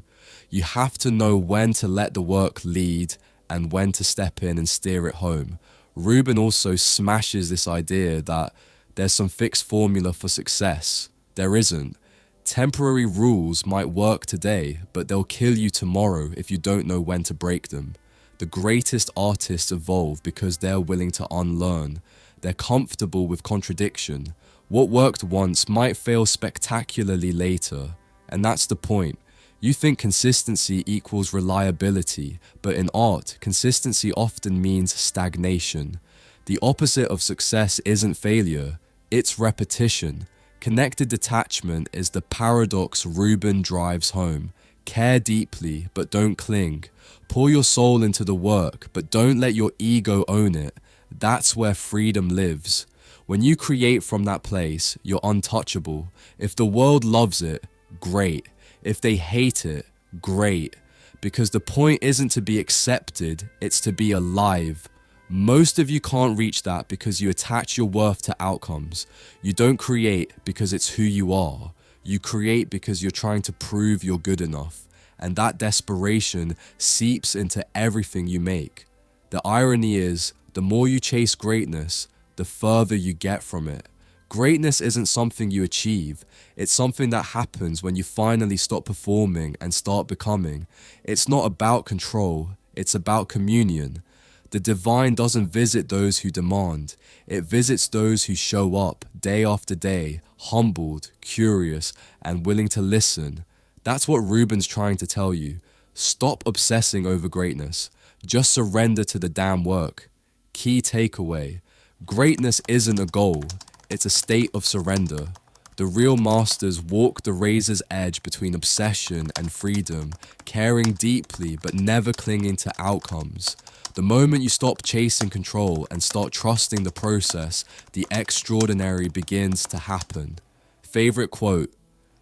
You have to know when to let the work lead and when to step in and steer it home. Rubin also smashes this idea that there's some fixed formula for success. There isn't. Temporary rules might work today, but they'll kill you tomorrow if you don't know when to break them. The greatest artists evolve because they're willing to unlearn. They're comfortable with contradiction. What worked once might fail spectacularly later. And that's the point. You think consistency equals reliability, but in art, consistency often means stagnation. The opposite of success isn't failure, it's repetition. Connected detachment is the paradox Rubin drives home. Care deeply, but don't cling. Pour your soul into the work, but don't let your ego own it. That's where freedom lives. When you create from that place, you're untouchable. If the world loves it, great. If they hate it, great. Because the point isn't to be accepted, it's to be alive. Most of you can't reach that because you attach your worth to outcomes. You don't create because it's who you are. You create because you're trying to prove you're good enough. And that desperation seeps into everything you make. The irony is, the more you chase greatness, the further you get from it. Greatness isn't something you achieve. It's something that happens when you finally stop performing and start becoming. It's not about control. It's about communion. The divine doesn't visit those who demand. It visits those who show up day after day, humbled, curious, and willing to listen. That's what Rubin's trying to tell you. Stop obsessing over greatness. Just surrender to the damn work. Key takeaway. Greatness isn't a goal. It's a state of surrender. The real masters walk the razor's edge between obsession and freedom, caring deeply but never clinging to outcomes. The moment you stop chasing control and start trusting the process, the extraordinary begins to happen. Favorite quote: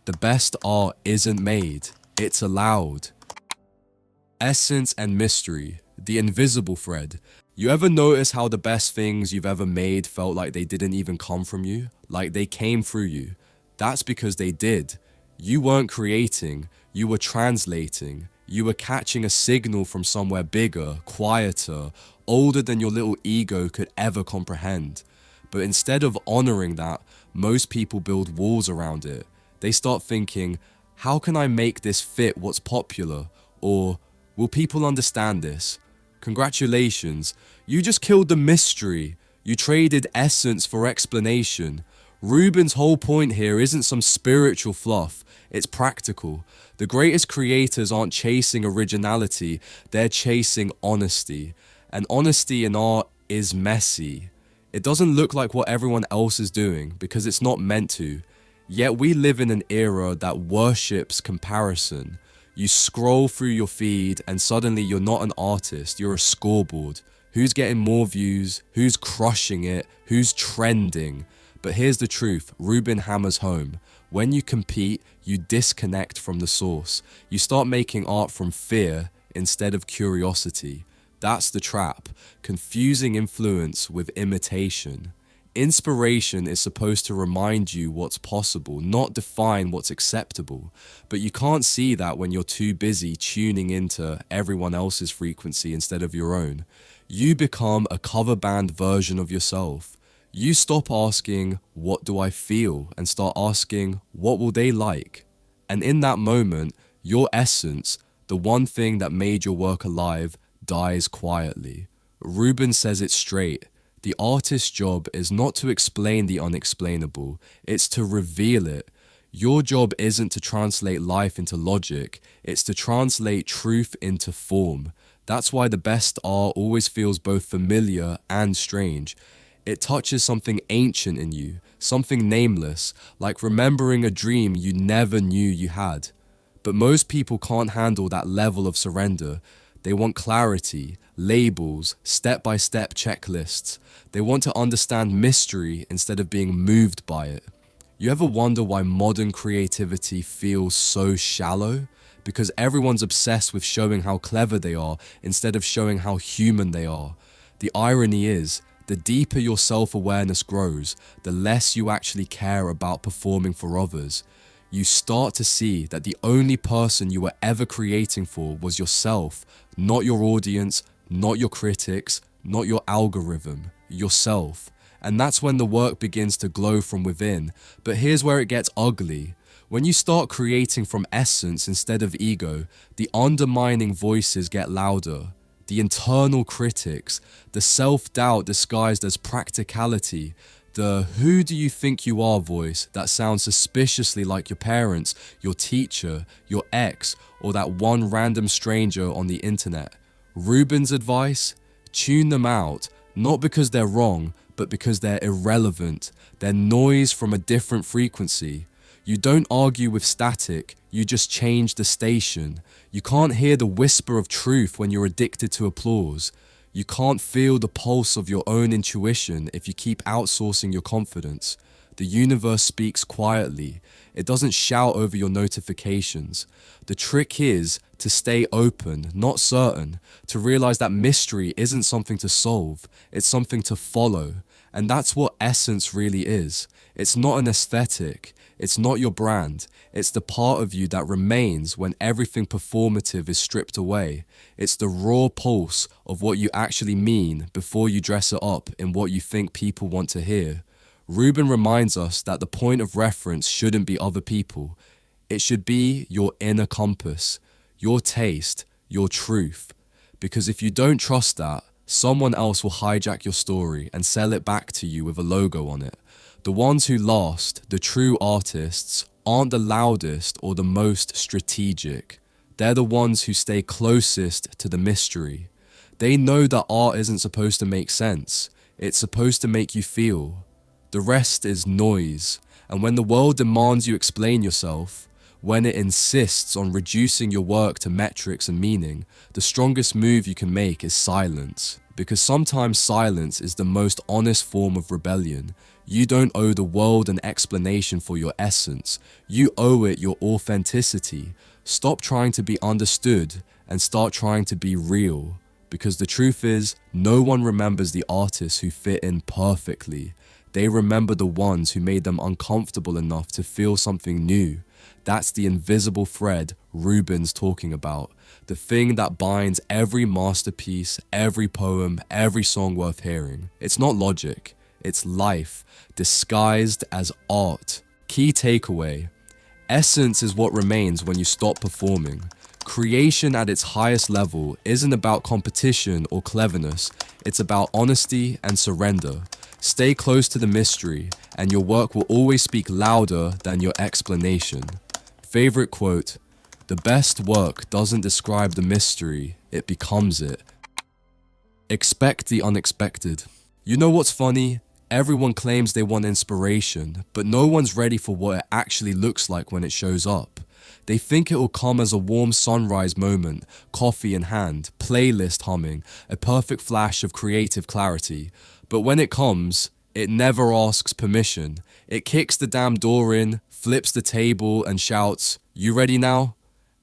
"The best art isn't made, it's allowed." Essence and mystery, the invisible thread. You ever notice how the best things you've ever made felt like they didn't even come from you? Like they came through you? That's because they did. You weren't creating, you were translating. You were catching a signal from somewhere bigger, quieter, older than your little ego could ever comprehend. But instead of honoring that, most people build walls around it. They start thinking, how can I make this fit what's popular? Or, will people understand this? Congratulations, you just killed the mystery. You traded essence for explanation. Rubin's whole point here isn't some spiritual fluff, it's practical. The greatest creators aren't chasing originality, they're chasing honesty. And honesty in art is messy. It doesn't look like what everyone else is doing because it's not meant to. Yet we live in an era that worships comparison. You scroll through your feed and suddenly you're not an artist, you're a scoreboard. Who's getting more views? Who's crushing it? Who's trending? But here's the truth, Rubin hammers home. When you compete, you disconnect from the source. You start making art from fear instead of curiosity. That's the trap, confusing influence with imitation. Inspiration is supposed to remind you what's possible, not define what's acceptable. But you can't see that when you're too busy tuning into everyone else's frequency instead of your own. You become a cover band version of yourself. You stop asking, what do I feel? And start asking, what will they like? And in that moment, your essence, the one thing that made your work alive, dies quietly. Rubin says it straight. The artist's job is not to explain the unexplainable, it's to reveal it. Your job isn't to translate life into logic, it's to translate truth into form. That's why the best art always feels both familiar and strange. It touches something ancient in you, something nameless, like remembering a dream you never knew you had. But most people can't handle that level of surrender. They want clarity, labels, step-by-step checklists. They want to understand mystery instead of being moved by it. You ever wonder why modern creativity feels so shallow? Because everyone's obsessed with showing how clever they are instead of showing how human they are. The irony is, the deeper your self-awareness grows, the less you actually care about performing for others. You start to see that the only person you were ever creating for was yourself, not your audience, not your critics, not your algorithm, yourself. And that's when the work begins to glow from within. But here's where it gets ugly. When you start creating from essence instead of ego, the undermining voices get louder. The internal critics, the self-doubt disguised as practicality, the who do you think you are voice that sounds suspiciously like your parents, your teacher, your ex, or that one random stranger on the internet. Rubin's advice? Tune them out, not because they're wrong, but because they're irrelevant. They're noise from a different frequency. You don't argue with static, you just change the station. You can't hear the whisper of truth when you're addicted to applause. You can't feel the pulse of your own intuition if you keep outsourcing your confidence. The universe speaks quietly. It doesn't shout over your notifications. The trick is to stay open, not certain, to realize that mystery isn't something to solve, it's something to follow. And that's what essence really is. It's not an aesthetic. It's not your brand. It's the part of you that remains when everything performative is stripped away. It's the raw pulse of what you actually mean before you dress it up in what you think people want to hear. Rubin reminds us that the point of reference shouldn't be other people. It should be your inner compass, your taste, your truth. Because if you don't trust that, someone else will hijack your story and sell it back to you with a logo on it. The ones who last, the true artists, aren't the loudest or the most strategic. They're the ones who stay closest to the mystery. They know that art isn't supposed to make sense. It's supposed to make you feel. The rest is noise. And when the world demands you explain yourself, when it insists on reducing your work to metrics and meaning, the strongest move you can make is silence. Because sometimes silence is the most honest form of rebellion. You don't owe the world an explanation for your essence. You owe it your authenticity. Stop trying to be understood and start trying to be real. Because the truth is, no one remembers the artists who fit in perfectly. They remember the ones who made them uncomfortable enough to feel something new. That's the invisible thread Rubin's talking about. The thing that binds every masterpiece, every poem, every song worth hearing. It's not logic, it's life, disguised as art. Key takeaway: essence is what remains when you stop performing. Creation at its highest level isn't about competition or cleverness, it's about honesty and surrender. Stay close to the mystery, and your work will always speak louder than your explanation. Favorite quote: "The best work doesn't describe the mystery, it becomes it." Expect the unexpected. You know what's funny? Everyone claims they want inspiration, but no one's ready for what it actually looks like when it shows up. They think it will come as a warm sunrise moment, coffee in hand, playlist humming, a perfect flash of creative clarity. But when it comes, it never asks permission. It kicks the damn door in, flips the table and shouts, "You ready now?"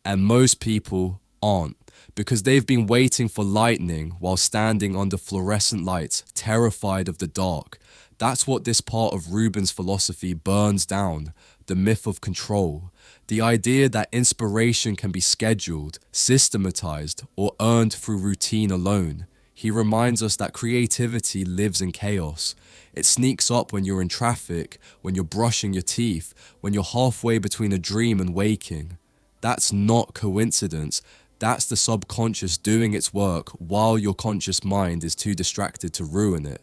And most people aren't, because they've been waiting for lightning while standing under fluorescent lights, terrified of the dark. That's what this part of Rubin's philosophy burns down: the myth of control. The idea that inspiration can be scheduled, systematized, or earned through routine alone. He reminds us that creativity lives in chaos. It sneaks up when you're in traffic, when you're brushing your teeth, when you're halfway between a dream and waking. That's not coincidence. That's the subconscious doing its work while your conscious mind is too distracted to ruin it.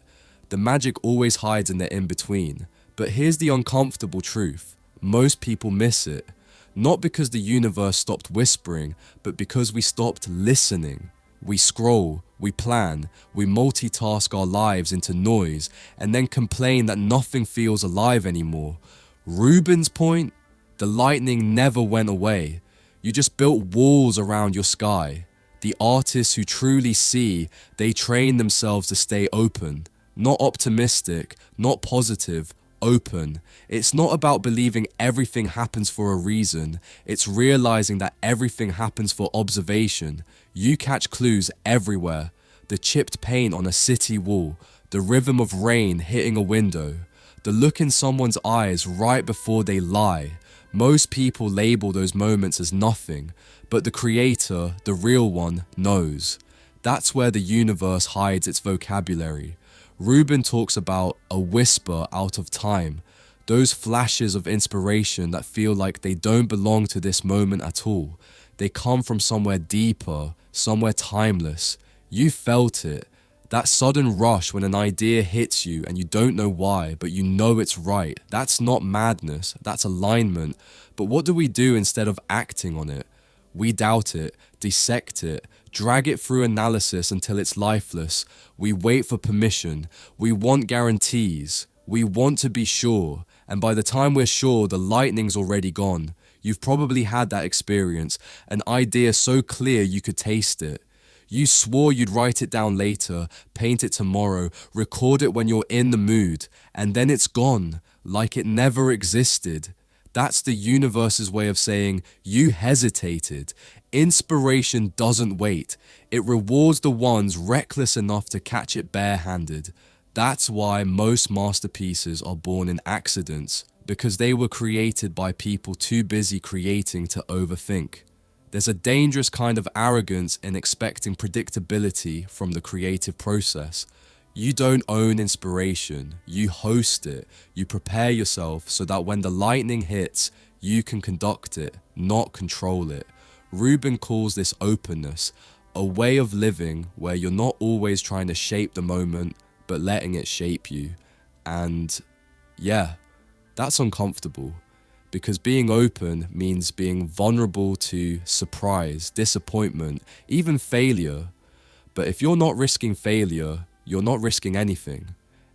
The magic always hides in the in-between. But here's the uncomfortable truth: most people miss it. Not because the universe stopped whispering, but because we stopped listening. We scroll, we plan, we multitask our lives into noise, and then complain that nothing feels alive anymore. Rubin's point? The lightning never went away. You just built walls around your sky. The artists who truly see, they train themselves to stay open. Not optimistic, not positive, open. It's not about believing everything happens for a reason. It's realizing that everything happens for observation. You catch clues everywhere. The chipped paint on a city wall, the rhythm of rain hitting a window, the look in someone's eyes right before they lie. Most people label those moments as nothing, but the creator, the real one, knows. That's where the universe hides its vocabulary. Rubin talks about a whisper out of time, those flashes of inspiration that feel like they don't belong to this moment at all. They come from somewhere deeper, somewhere timeless. You felt it. That sudden rush when an idea hits you and you don't know why, but you know it's right. That's not madness, that's alignment. But what do we do instead of acting on it? We doubt it, dissect it, drag it through analysis until it's lifeless. We wait for permission. We want guarantees. We want to be sure. And by the time we're sure, the lightning's already gone. You've probably had that experience, an idea so clear you could taste it. You swore you'd write it down later, paint it tomorrow, record it when you're in the mood, and then it's gone, like it never existed. That's the universe's way of saying, you hesitated. Inspiration doesn't wait. It rewards the ones reckless enough to catch it barehanded. That's why most masterpieces are born in accidents, because they were created by people too busy creating to overthink. There's a dangerous kind of arrogance in expecting predictability from the creative process. You don't own inspiration, you host it, you prepare yourself so that when the lightning hits, you can conduct it, not control it. Rubin calls this openness, a way of living where you're not always trying to shape the moment, but letting it shape you. And yeah, that's uncomfortable. Because being open means being vulnerable to surprise, disappointment, even failure. But if you're not risking failure, you're not risking anything.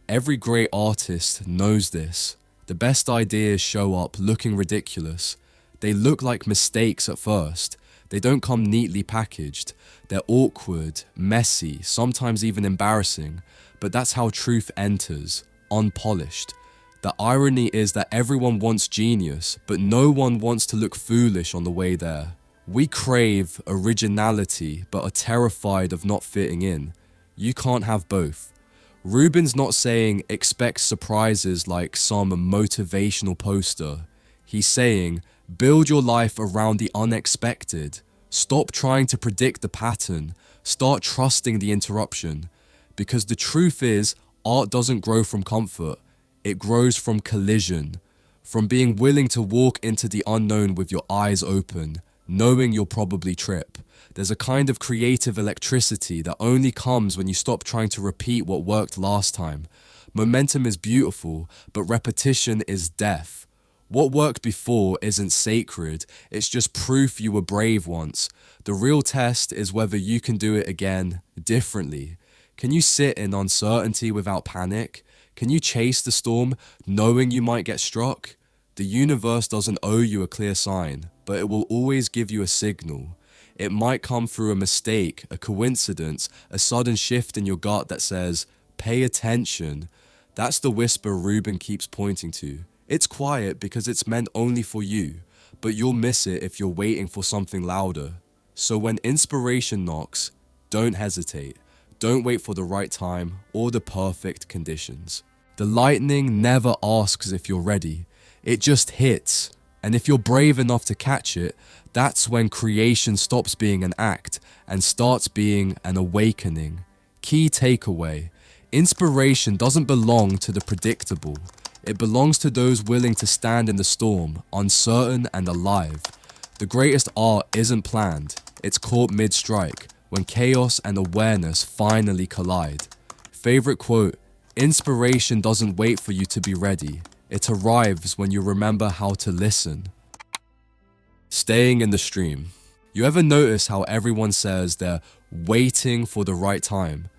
Every great artist knows this. The best ideas show up looking ridiculous. They look like mistakes at first. They don't come neatly packaged. They're awkward, messy, sometimes even embarrassing. But that's how truth enters, unpolished. The irony is that everyone wants genius, but no one wants to look foolish on the way there. We crave originality but are terrified of not fitting in. You can't have both. Rubin's not saying expect surprises like some motivational poster. He's saying build your life around the unexpected. Stop trying to predict the pattern. Start trusting the interruption. Because the truth is, art doesn't grow from comfort. It grows from collision. From being willing to walk into the unknown with your eyes open, knowing you'll probably trip. There's a kind of creative electricity that only comes when you stop trying to repeat what worked last time. Momentum is beautiful, but repetition is death. What worked before isn't sacred, it's just proof you were brave once. The real test is whether you can do it again, differently. Can you sit in uncertainty without panic? Can you chase the storm, knowing you might get struck? The universe doesn't owe you a clear sign, but it will always give you a signal. It might come through a mistake, a coincidence, a sudden shift in your gut that says, pay attention. That's the whisper Rubin keeps pointing to. It's quiet because it's meant only for you, but you'll miss it if you're waiting for something louder. So when inspiration knocks, don't hesitate. Don't wait for the right time or the perfect conditions. The lightning never asks if you're ready. It just hits. And if you're brave enough to catch it, that's when creation stops being an act and starts being an awakening. Key takeaway: inspiration doesn't belong to the predictable. It belongs to those willing to stand in the storm, uncertain and alive. The greatest art isn't planned. It's caught mid-strike, when chaos and awareness finally collide. Favorite quote: inspiration doesn't wait for you to be ready. It arrives when you remember how to listen. Staying in the stream. You ever notice how everyone says they're waiting for the right time?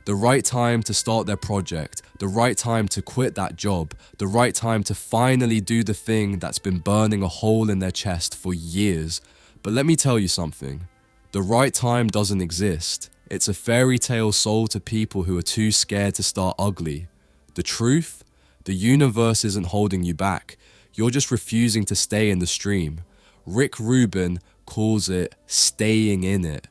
The right time to start their project, the right time to quit that job, the right time to finally do the thing that's been burning a hole in their chest for years. But let me tell you something. The right time doesn't exist. It's a fairy tale sold to people who are too scared to start ugly. The truth? The universe isn't holding you back. You're just refusing to stay in the stream. Rick Rubin calls it staying in it.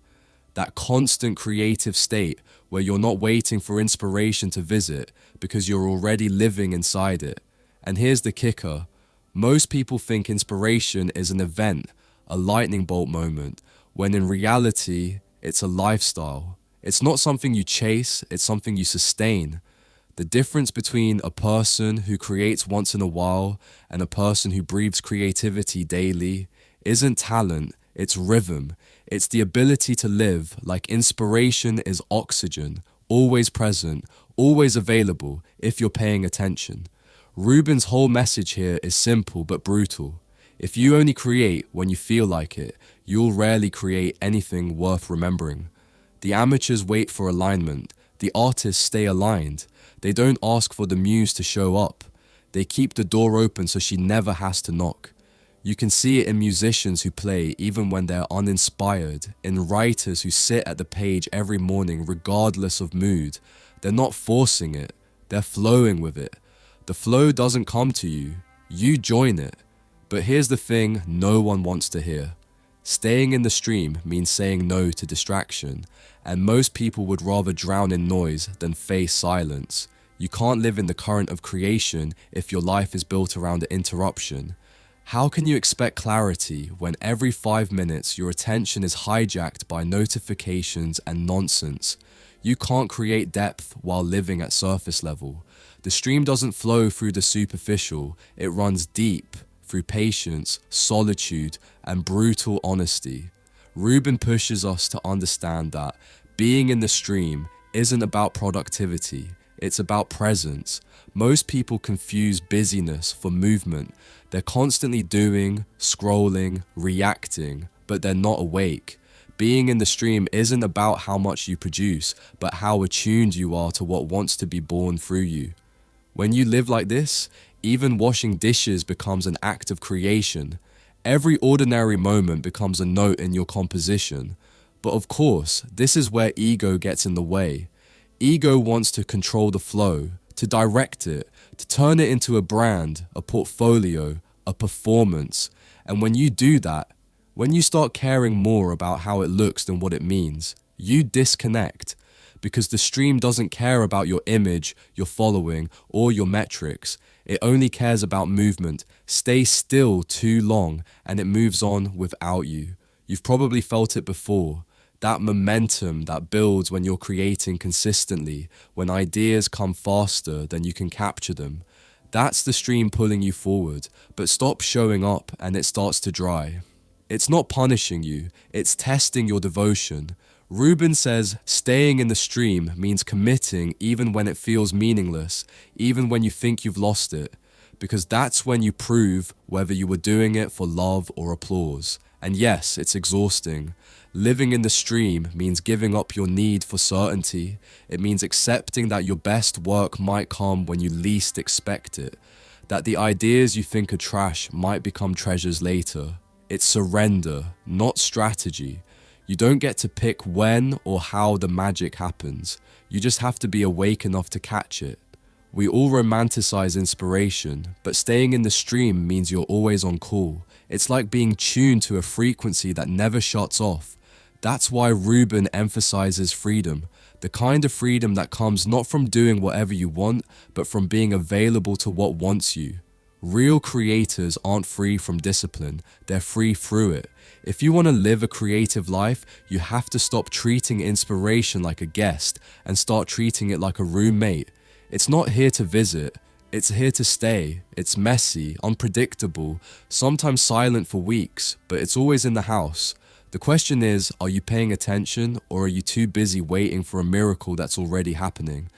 That constant creative state where you're not waiting for inspiration to visit because you're already living inside it. And here's the kicker. Most people think inspiration is an event, a lightning bolt moment, when in reality, it's a lifestyle. It's not something you chase, it's something you sustain. The difference between a person who creates once in a while and a person who breathes creativity daily isn't talent, it's rhythm. It's the ability to live like inspiration is oxygen, always present, always available if you're paying attention. Rubin's whole message here is simple but brutal. If you only create when you feel like it, you'll rarely create anything worth remembering. The amateurs wait for alignment. The artists stay aligned. They don't ask for the muse to show up. They keep the door open so she never has to knock. You can see it in musicians who play even when they're uninspired, in writers who sit at the page every morning regardless of mood. They're not forcing it, they're flowing with it. The flow doesn't come to you, you join it. But here's the thing no one wants to hear. Staying in the stream means saying no to distraction, and most people would rather drown in noise than face silence. You can't live in the current of creation if your life is built around an interruption. How can you expect clarity when every 5 minutes your attention is hijacked by notifications and nonsense? You can't create depth while living at surface level. The stream doesn't flow through the superficial, it runs deep through patience, solitude, and brutal honesty. Rubin pushes us to understand that being in the stream isn't about productivity, it's about presence. Most people confuse busyness for movement. They're constantly doing, scrolling, reacting, but they're not awake. Being in the stream isn't about how much you produce, but how attuned you are to what wants to be born through you. When you live like this, even washing dishes becomes an act of creation. Every ordinary moment becomes a note in your composition. But of course, this is where ego gets in the way. Ego wants to control the flow, to direct it, to turn it into a brand, a portfolio, a performance. And when you do that, When you start caring more about how it looks than what it means, you disconnect, because the stream doesn't care about your image, your following, or your metrics. It only cares about movement. Stay still too long and it moves on without you. You've probably felt it before. That momentum that builds when you're creating consistently, when ideas come faster than you can capture them. That's the stream pulling you forward, but stop showing up and it starts to dry. It's not punishing you, it's testing your devotion. Rubin says staying in the stream means committing even when it feels meaningless, even when you think you've lost it, because that's when you prove whether you were doing it for love or applause. And yes, it's exhausting. Living in the stream means giving up your need for certainty. It means accepting that your best work might come when you least expect it, that the ideas you think are trash might become treasures later. It's surrender, not strategy. You don't get to pick when or how the magic happens. You just have to be awake enough to catch it. We all romanticize inspiration, but staying in the stream means you're always on call. It's like being tuned to a frequency that never shuts off. That's why Rubin emphasizes freedom, the kind of freedom that comes not from doing whatever you want, but from being available to what wants you. Real creators aren't free from discipline, they're free through it. If you want to live a creative life, you have to stop treating inspiration like a guest and start treating it like a roommate. It's not here to visit, it's here to stay. It's messy, unpredictable, sometimes silent for weeks, but it's always in the house. The question is, are you paying attention or are you too busy waiting for a miracle that's already happening?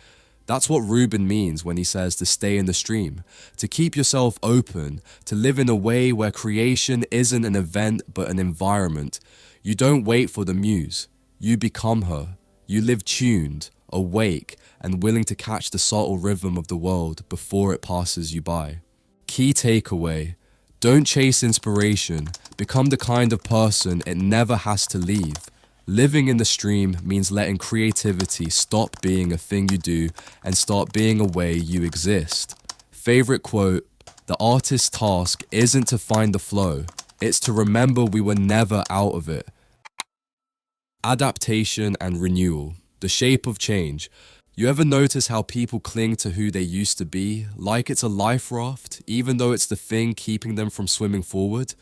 That's what Rubin means when he says to stay in the stream, to keep yourself open, to live in a way where creation isn't an event but an environment. You don't wait for the muse, you become her. You live tuned, awake, and willing to catch the subtle rhythm of the world before it passes you by. Key takeaway: don't chase inspiration, become the kind of person it never has to leave. Living in the stream means letting creativity stop being a thing you do and start being a way you exist. Favorite quote: the artist's task isn't to find the flow, it's to remember we were never out of it. Adaptation and renewal, the shape of change. You ever notice how people cling to who they used to be, like it's a life raft, even though it's the thing keeping them from swimming forward?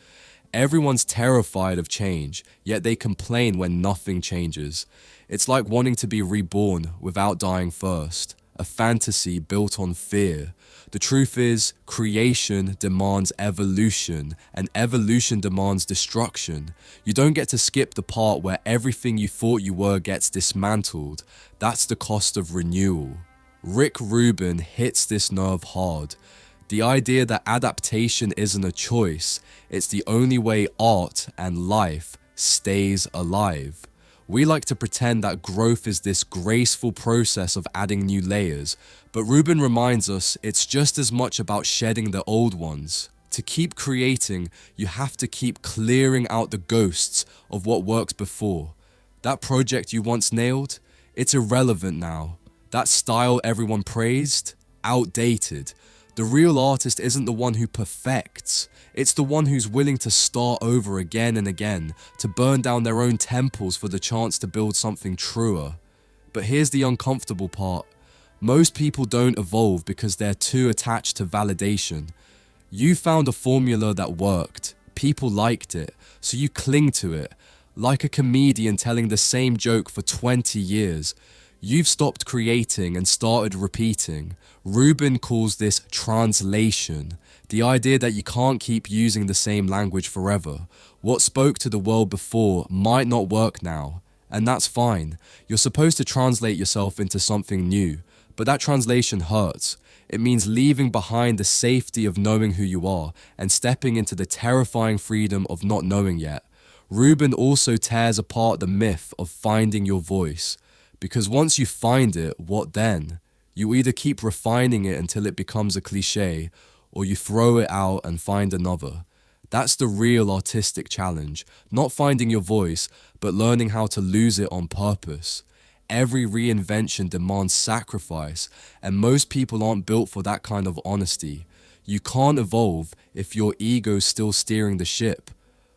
Everyone's terrified of change, yet they complain when nothing changes. It's like wanting to be reborn without dying first, a fantasy built on fear. The truth is, creation demands evolution, and evolution demands destruction. You don't get to skip the part where everything you thought you were gets dismantled. That's the cost of renewal. Rick Rubin hits this nerve hard. The idea that adaptation isn't a choice, it's the only way art and life stays alive. We like to pretend that growth is this graceful process of adding new layers, but Rubin reminds us it's just as much about shedding the old ones. To keep creating, you have to keep clearing out the ghosts of what worked before. That project you once nailed, it's irrelevant now. That style everyone praised, outdated. The real artist isn't the one who perfects, it's the one who's willing to start over again and again, to burn down their own temples for the chance to build something truer. But here's the uncomfortable part. Most people don't evolve because they're too attached to validation. You found a formula that worked, people liked it, so you cling to it, like a comedian telling the same joke for 20 years. You've stopped creating and started repeating. Rubin calls this translation, the idea that you can't keep using the same language forever. What spoke to the world before might not work now, and that's fine. You're supposed to translate yourself into something new, but that translation hurts. It means leaving behind the safety of knowing who you are and stepping into the terrifying freedom of not knowing yet. Rubin also tears apart the myth of finding your voice. Because once you find it, what then? You either keep refining it until it becomes a cliche, or you throw it out and find another. That's the real artistic challenge, not finding your voice, but learning how to lose it on purpose. Every reinvention demands sacrifice, and most people aren't built for that kind of honesty. You can't evolve if your ego's still steering the ship.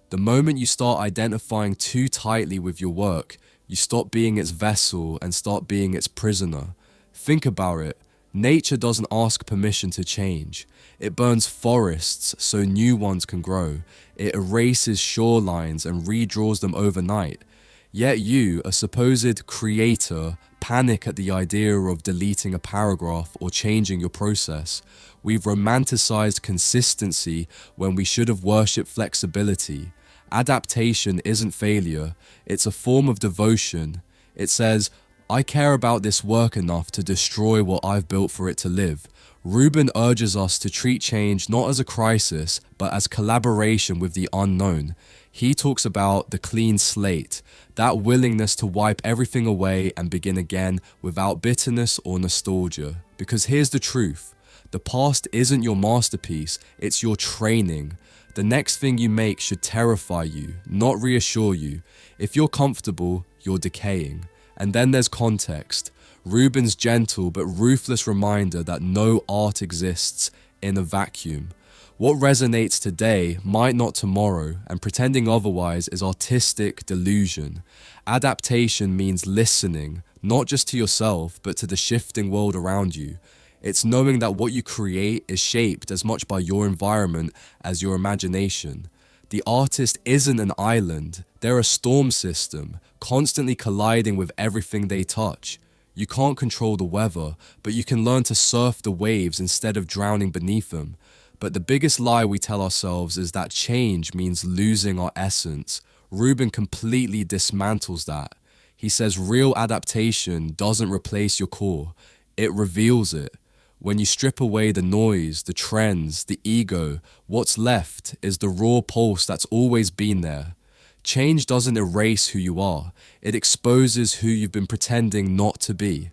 The moment you start identifying too tightly with your work, you stop being its vessel and start being its prisoner. Think about it. Nature doesn't ask permission to change. It burns forests so new ones can grow. It erases shorelines and redraws them overnight. Yet you, a supposed creator, panic at the idea of deleting a paragraph or changing your process. We've romanticized consistency when we should have worshipped flexibility. Adaptation isn't failure, it's a form of devotion. It says, I care about this work enough to destroy what I've built for it to live. Rubin urges us to treat change not as a crisis, but as collaboration with the unknown. He talks about the clean slate, that willingness to wipe everything away and begin again without bitterness or nostalgia. Because here's the truth, the past isn't your masterpiece, it's your training. The next thing you make should terrify you, not reassure you. If you're comfortable, you're decaying. And then there's context. Rubin's gentle but ruthless reminder that no art exists in a vacuum. What resonates today might not tomorrow, and pretending otherwise is artistic delusion. Adaptation means listening, not just to yourself, but to the shifting world around you. It's knowing that what you create is shaped as much by your environment as your imagination. The artist isn't an island, they're a storm system, constantly colliding with everything they touch. You can't control the weather, but you can learn to surf the waves instead of drowning beneath them. But the biggest lie we tell ourselves is that change means losing our essence. Rubin completely dismantles that. He says real adaptation doesn't replace your core, it reveals it. When you strip away the noise, the trends, the ego, what's left is the raw pulse that's always been there. Change doesn't erase who you are, it exposes who you've been pretending not to be.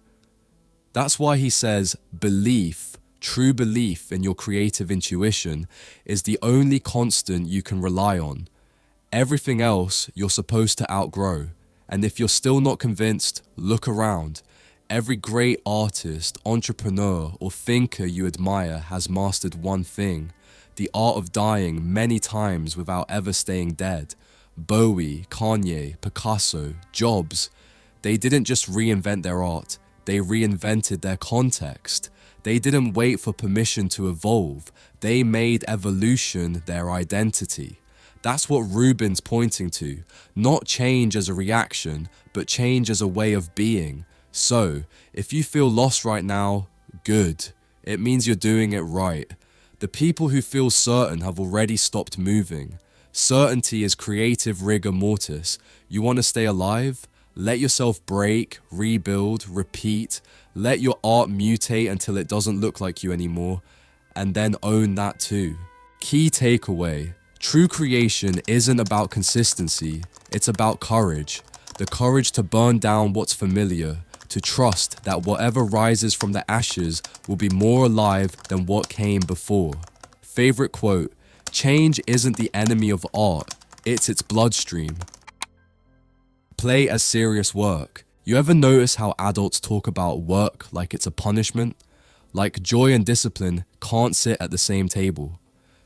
That's why he says belief, true belief in your creative intuition, is the only constant you can rely on. Everything else you're supposed to outgrow. And if you're still not convinced, look around. Every great artist, entrepreneur, or thinker you admire has mastered one thing, the art of dying many times without ever staying dead. Bowie, Kanye, Picasso, Jobs, they didn't just reinvent their art, they reinvented their context. They didn't wait for permission to evolve, they made evolution their identity. That's what Rubin's pointing to, not change as a reaction, but change as a way of being. So, if you feel lost right now, good. It means you're doing it right. The people who feel certain have already stopped moving. Certainty is creative rigor mortis. You want to stay alive? Let yourself break, rebuild, repeat. Let your art mutate until it doesn't look like you anymore. And then own that too. Key takeaway. True creation isn't about consistency. It's about courage. The courage to burn down what's familiar. To trust that whatever rises from the ashes will be more alive than what came before. Favorite quote, change isn't the enemy of art, it's its bloodstream. Play as serious work. You ever notice how adults talk about work like it's a punishment? Like joy and discipline can't sit at the same table.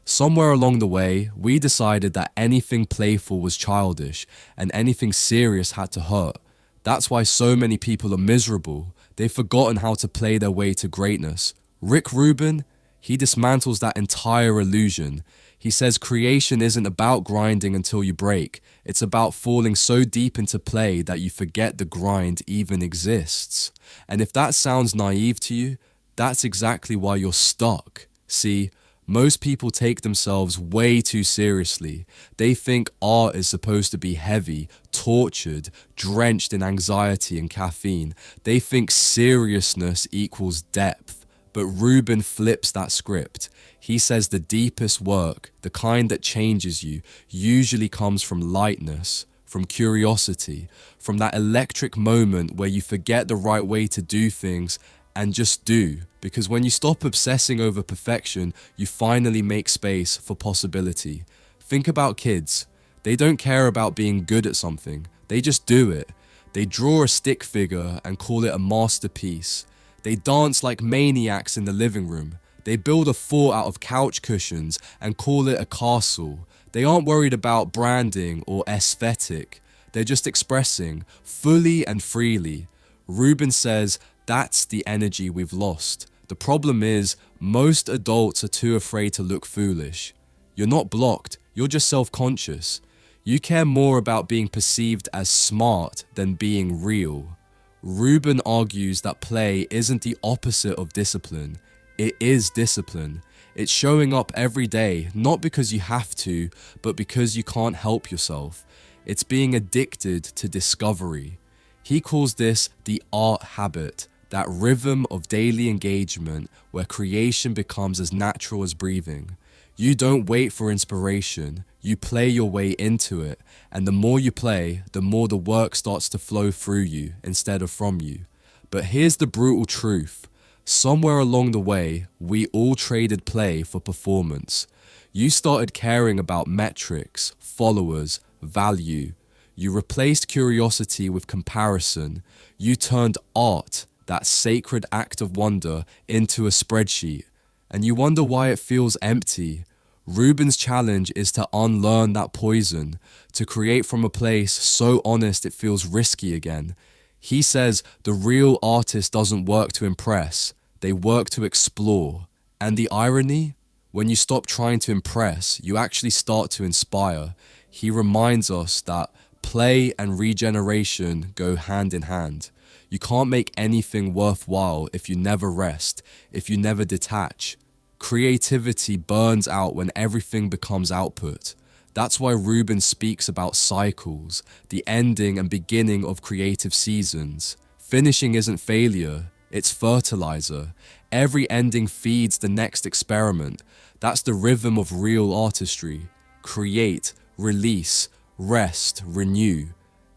Somewhere along the way, we decided that anything playful was childish and anything serious had to hurt. That's why so many people are miserable. They've forgotten how to play their way to greatness. Rick Rubin, he dismantles that entire illusion. He says creation isn't about grinding until you break. It's about falling so deep into play that you forget the grind even exists. And if that sounds naive to you, that's exactly why you're stuck. See, most people take themselves way too seriously. They think art is supposed to be heavy, tortured, drenched in anxiety and caffeine. They think seriousness equals depth. But Rubin flips that script. He says the deepest work, the kind that changes you, usually comes from lightness, from curiosity, from that electric moment where you forget the right way to do things and just do. Because when you stop obsessing over perfection, you finally make space for possibility. Think about kids. They don't care about being good at something. They just do it. They draw a stick figure and call it a masterpiece. They dance like maniacs in the living room. They build a fort out of couch cushions and call it a castle. They aren't worried about branding or aesthetic. They're just expressing fully and freely. Rubin says that's the energy we've lost. The problem is, most adults are too afraid to look foolish. You're not blocked, you're just self-conscious. You care more about being perceived as smart than being real. Rubin argues that play isn't the opposite of discipline. It is discipline. It's showing up every day, not because you have to, but because you can't help yourself. It's being addicted to discovery. He calls this the art habit, that rhythm of daily engagement where creation becomes as natural as breathing. You don't wait for inspiration, you play your way into it, and the more you play, the more the work starts to flow through you instead of from you. But here's the brutal truth. Somewhere along the way, we all traded play for performance. You started caring about metrics, followers, value. You replaced curiosity with comparison. You turned art, that sacred act of wonder, into a spreadsheet. And you wonder why it feels empty. Rubin's challenge is to unlearn that poison, to create from a place so honest it feels risky again. He says the real artist doesn't work to impress, they work to explore. And the irony? When you stop trying to impress, you actually start to inspire. He reminds us that play and regeneration go hand in hand. You can't make anything worthwhile if you never rest, if you never detach. Creativity burns out when everything becomes output. That's why Rubin speaks about cycles, the ending and beginning of creative seasons. Finishing isn't failure, it's fertilizer. Every ending feeds the next experiment. That's the rhythm of real artistry. Create, release, rest, renew.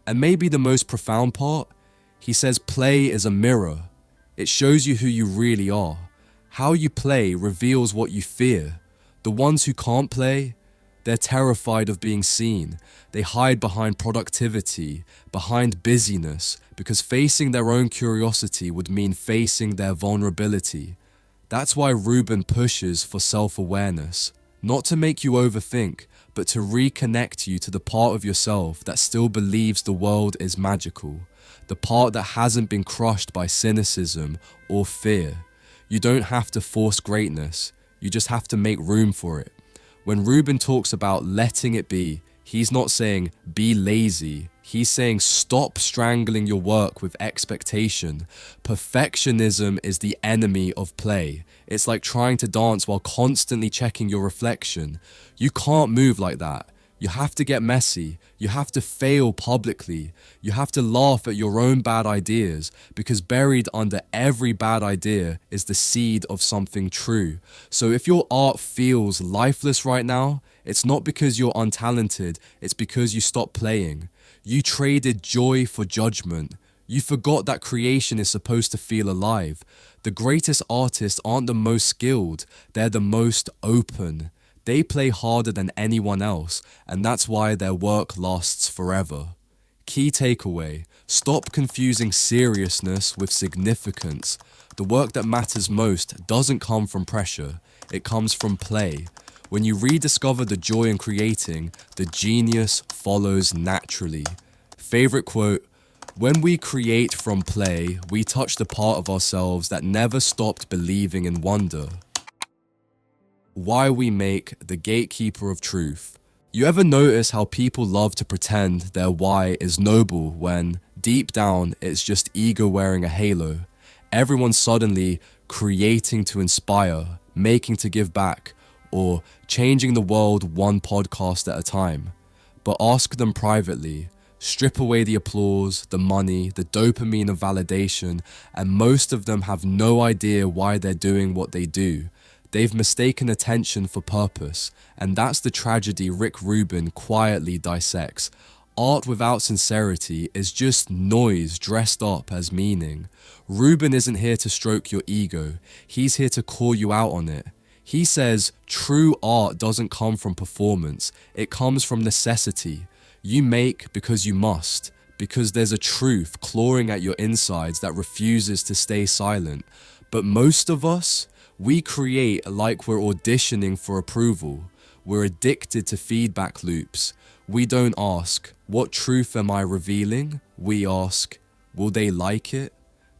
And maybe the most profound part? He says play is a mirror. It shows you who you really are. How you play reveals what you fear. The ones who can't play, they're terrified of being seen. They hide behind productivity, behind busyness, because facing their own curiosity would mean facing their vulnerability. That's why Rubin pushes for self-awareness, not to make you overthink, but to reconnect you to the part of yourself that still believes the world is magical, the part that hasn't been crushed by cynicism or fear. You don't have to force greatness, you just have to make room for it. When Rubin talks about letting it be, he's not saying be lazy. He's saying stop strangling your work with expectation. Perfectionism is the enemy of play. It's like trying to dance while constantly checking your reflection. You can't move like that. You have to get messy. You have to fail publicly. You have to laugh at your own bad ideas, because buried under every bad idea is the seed of something true. So if your art feels lifeless right now, it's not because you're untalented, it's because you stopped playing. You traded joy for judgment. You forgot that creation is supposed to feel alive. The greatest artists aren't the most skilled, they're the most open. They play harder than anyone else, and that's why their work lasts forever. Key takeaway: stop confusing seriousness with significance. The work that matters most doesn't come from pressure, it comes from play. When you rediscover the joy in creating, the genius follows naturally. Favorite quote: when we create from play, we touch the part of ourselves that never stopped believing in wonder. Why we make the gatekeeper of truth. You ever notice how people love to pretend their why is noble when, deep down, it's just ego wearing a halo? Everyone's suddenly creating to inspire, making to give back, or changing the world one podcast at a time. But ask them privately. Strip away the applause, the money, the dopamine of validation, and most of them have no idea why they're doing what they do. They've mistaken attention for purpose, and that's the tragedy Rick Rubin quietly dissects. Art without sincerity is just noise dressed up as meaning. Rubin isn't here to stroke your ego, he's here to call you out on it. He says true art doesn't come from performance, it comes from necessity. You make because you must, because there's a truth clawing at your insides that refuses to stay silent. But most of us, we create like we're auditioning for approval. We're addicted to feedback loops. We don't ask, what truth am I revealing? We ask, will they like it?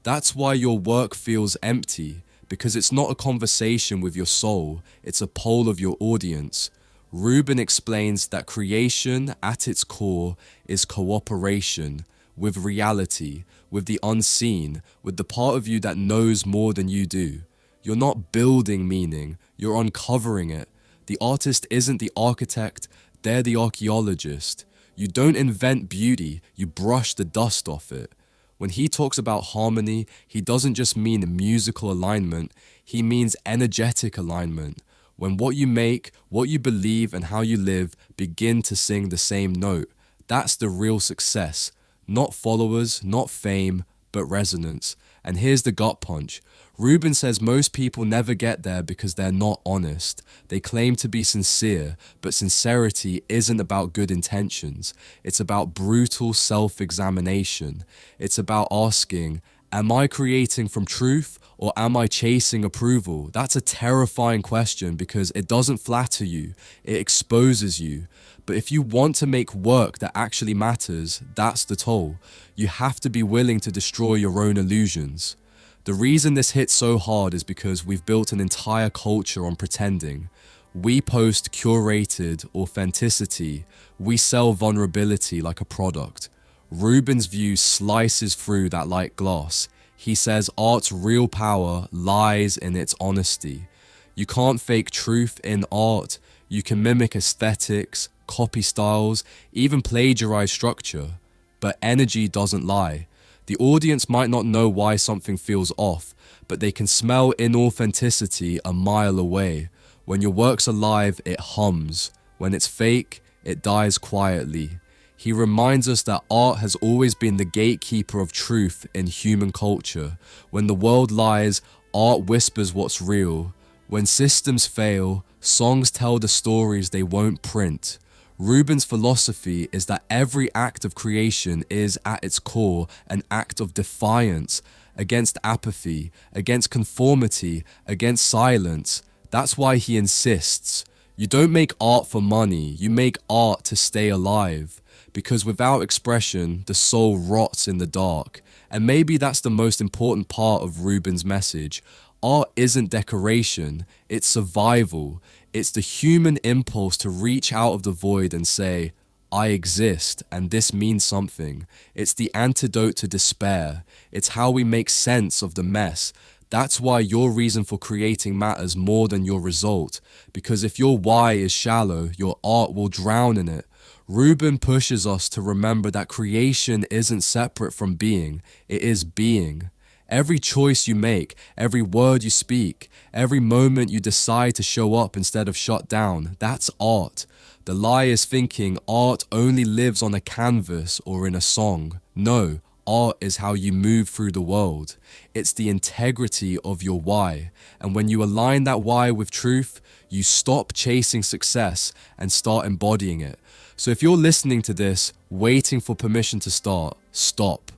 That's why your work feels empty, because it's not a conversation with your soul, it's a poll of your audience. Rubin explains that creation, at its core, is cooperation with reality, with the unseen, with the part of you that knows more than you do. You're not building meaning, you're uncovering it. The artist isn't the architect, they're the archaeologist. You don't invent beauty, you brush the dust off it. When he talks about harmony, he doesn't just mean musical alignment, he means energetic alignment. When what you make, what you believe, and how you live begin to sing the same note, that's the real success. Not followers, not fame, but resonance. And here's the gut punch. Rubin says most people never get there because they're not honest. They claim to be sincere, but sincerity isn't about good intentions. It's about brutal self-examination. It's about asking, am I creating from truth or am I chasing approval? That's a terrifying question because it doesn't flatter you, it exposes you. But if you want to make work that actually matters, that's the toll. You have to be willing to destroy your own illusions. The reason this hits so hard is because we've built an entire culture on pretending. We post curated authenticity. We sell vulnerability like a product. Rubin's view slices through that like glass. He says art's real power lies in its honesty. You can't fake truth in art. You can mimic aesthetics, copy styles, even plagiarize structure. But energy doesn't lie. The audience might not know why something feels off, but they can smell inauthenticity a mile away. When your work's alive, it hums. When it's fake, it dies quietly. He reminds us that art has always been the gatekeeper of truth in human culture. When the world lies, art whispers what's real. When systems fail, songs tell the stories they won't print. Rubin's philosophy is that every act of creation is, at its core, an act of defiance against apathy, against conformity, against silence. That's why he insists, you don't make art for money, you make art to stay alive. Because without expression, the soul rots in the dark. And maybe that's the most important part of Rubin's message. Art isn't decoration, it's survival. It's the human impulse to reach out of the void and say, I exist, and this means something. It's the antidote to despair. It's how we make sense of the mess. That's why your reason for creating matters more than your result. Because if your why is shallow, your art will drown in it. Rubin pushes us to remember that creation isn't separate from being, it is being. Every choice you make, every word you speak, every moment you decide to show up instead of shut down, that's art. The lie is thinking art only lives on a canvas or in a song. No, art is how you move through the world. It's the integrity of your why. And when you align that why with truth, you stop chasing success and start embodying it. So if you're listening to this, waiting for permission to start, stop.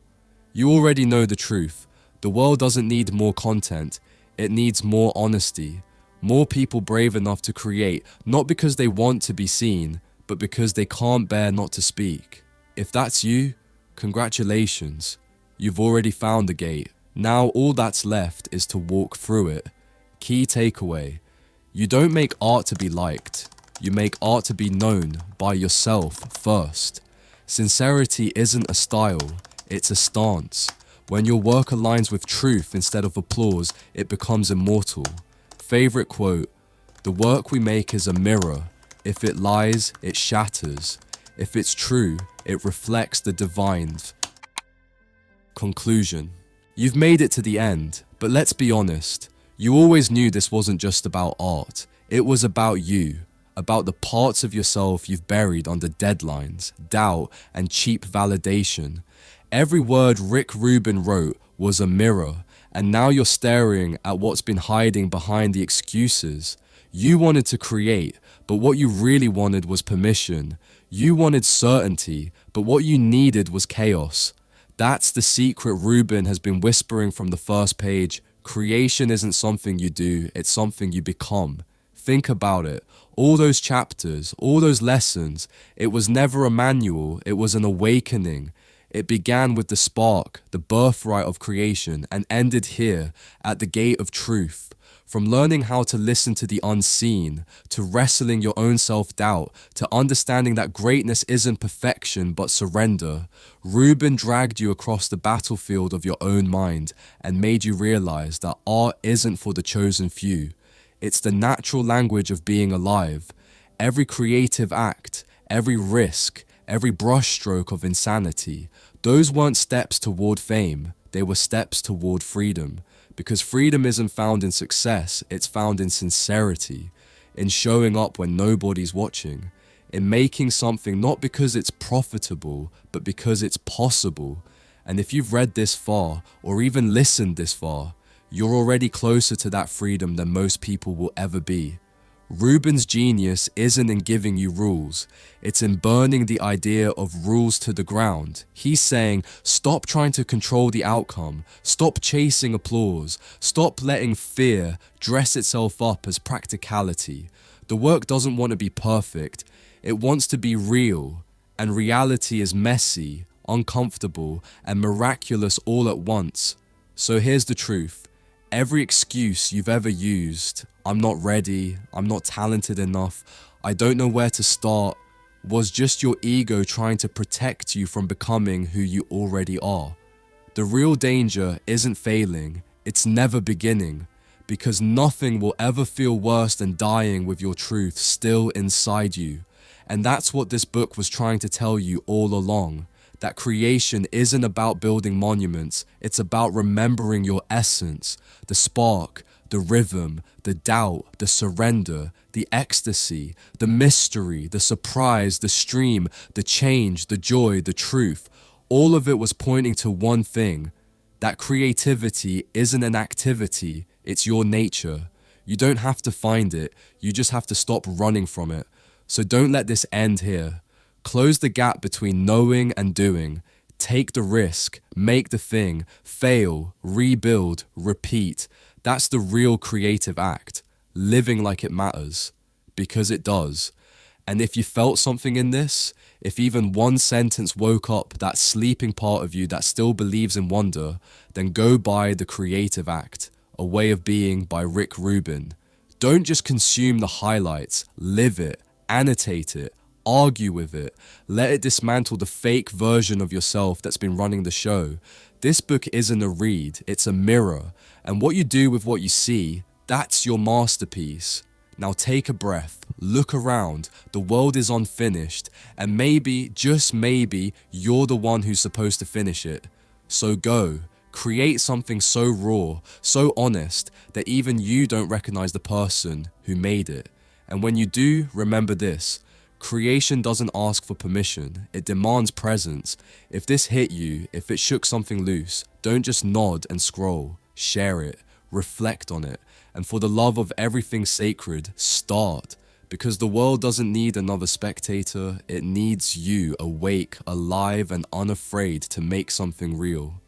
You already know the truth. The world doesn't need more content, it needs more honesty. More people brave enough to create, not because they want to be seen, but because they can't bear not to speak. If that's you, congratulations. You've already found the gate. Now all that's left is to walk through it. Key takeaway. You don't make art to be liked. You make art to be known by yourself first. Sincerity isn't a style, it's a stance. When your work aligns with truth instead of applause, it becomes immortal. Favorite quote, the work we make is a mirror. If it lies, it shatters. If it's true, it reflects the divine. Conclusion. You've made it to the end, but let's be honest. You always knew this wasn't just about art. It was about you. About the parts of yourself you've buried under deadlines, doubt, and cheap validation. Every word Rick Rubin wrote was a mirror, and now you're staring at what's been hiding behind the excuses. You wanted to create, but what you really wanted was permission. You wanted certainty, but what you needed was chaos. That's the secret Rubin has been whispering from the first page. Creation isn't something you do, it's something you become. Think about it. All those chapters, all those lessons, it was never a manual, it was an awakening. It began with the spark, the birthright of creation, and ended here at the gate of truth. From learning how to listen to the unseen, to wrestling your own self-doubt, to understanding that greatness isn't perfection but surrender, Rubin dragged you across the battlefield of your own mind and made you realize that art isn't for the chosen few. It's the natural language of being alive. Every creative act, every risk, every brushstroke of insanity, those weren't steps toward fame, they were steps toward freedom. Because freedom isn't found in success, it's found in sincerity, in showing up when nobody's watching, in making something not because it's profitable, but because it's possible. And if you've read this far, or even listened this far, you're already closer to that freedom than most people will ever be. Rubin's genius isn't in giving you rules, it's in burning the idea of rules to the ground. He's saying, stop trying to control the outcome, stop chasing applause, stop letting fear dress itself up as practicality. The work doesn't want to be perfect, it wants to be real, and reality is messy, uncomfortable, and miraculous all at once. So here's the truth. Every excuse you've ever used, I'm not ready, I'm not talented enough, I don't know where to start, was just your ego trying to protect you from becoming who you already are. The real danger isn't failing, it's never beginning, because nothing will ever feel worse than dying with your truth still inside you. And that's what this book was trying to tell you all along. That creation isn't about building monuments, it's about remembering your essence, the spark, the rhythm, the doubt, the surrender, the ecstasy, the mystery, the surprise, the stream, the change, the joy, the truth. All of it was pointing to one thing, that creativity isn't an activity, it's your nature. You don't have to find it, you just have to stop running from it. So don't let this end here. Close the gap between knowing and doing. Take the risk, make the thing, fail, rebuild, repeat. That's the real creative act. Living like it matters. Because it does. And if you felt something in this, if even one sentence woke up that sleeping part of you that still believes in wonder, then go buy The Creative Act, A Way of Being by Rick Rubin. Don't just consume the highlights, live it, annotate it, argue with it, let it dismantle the fake version of yourself that's been running the show. This book isn't a read, it's a mirror, and what you do with what you see, that's your masterpiece. Now take a breath, look around, the world is unfinished, and maybe, just maybe, you're the one who's supposed to finish it. So go, create something so raw, so honest, that even you don't recognize the person who made it. And when you do, remember this. Creation doesn't ask for permission, it demands presence. If this hit you, if it shook something loose, don't just nod and scroll, share it, reflect on it, and for the love of everything sacred, start. Because the world doesn't need another spectator, it needs you awake, alive, and unafraid to make something real.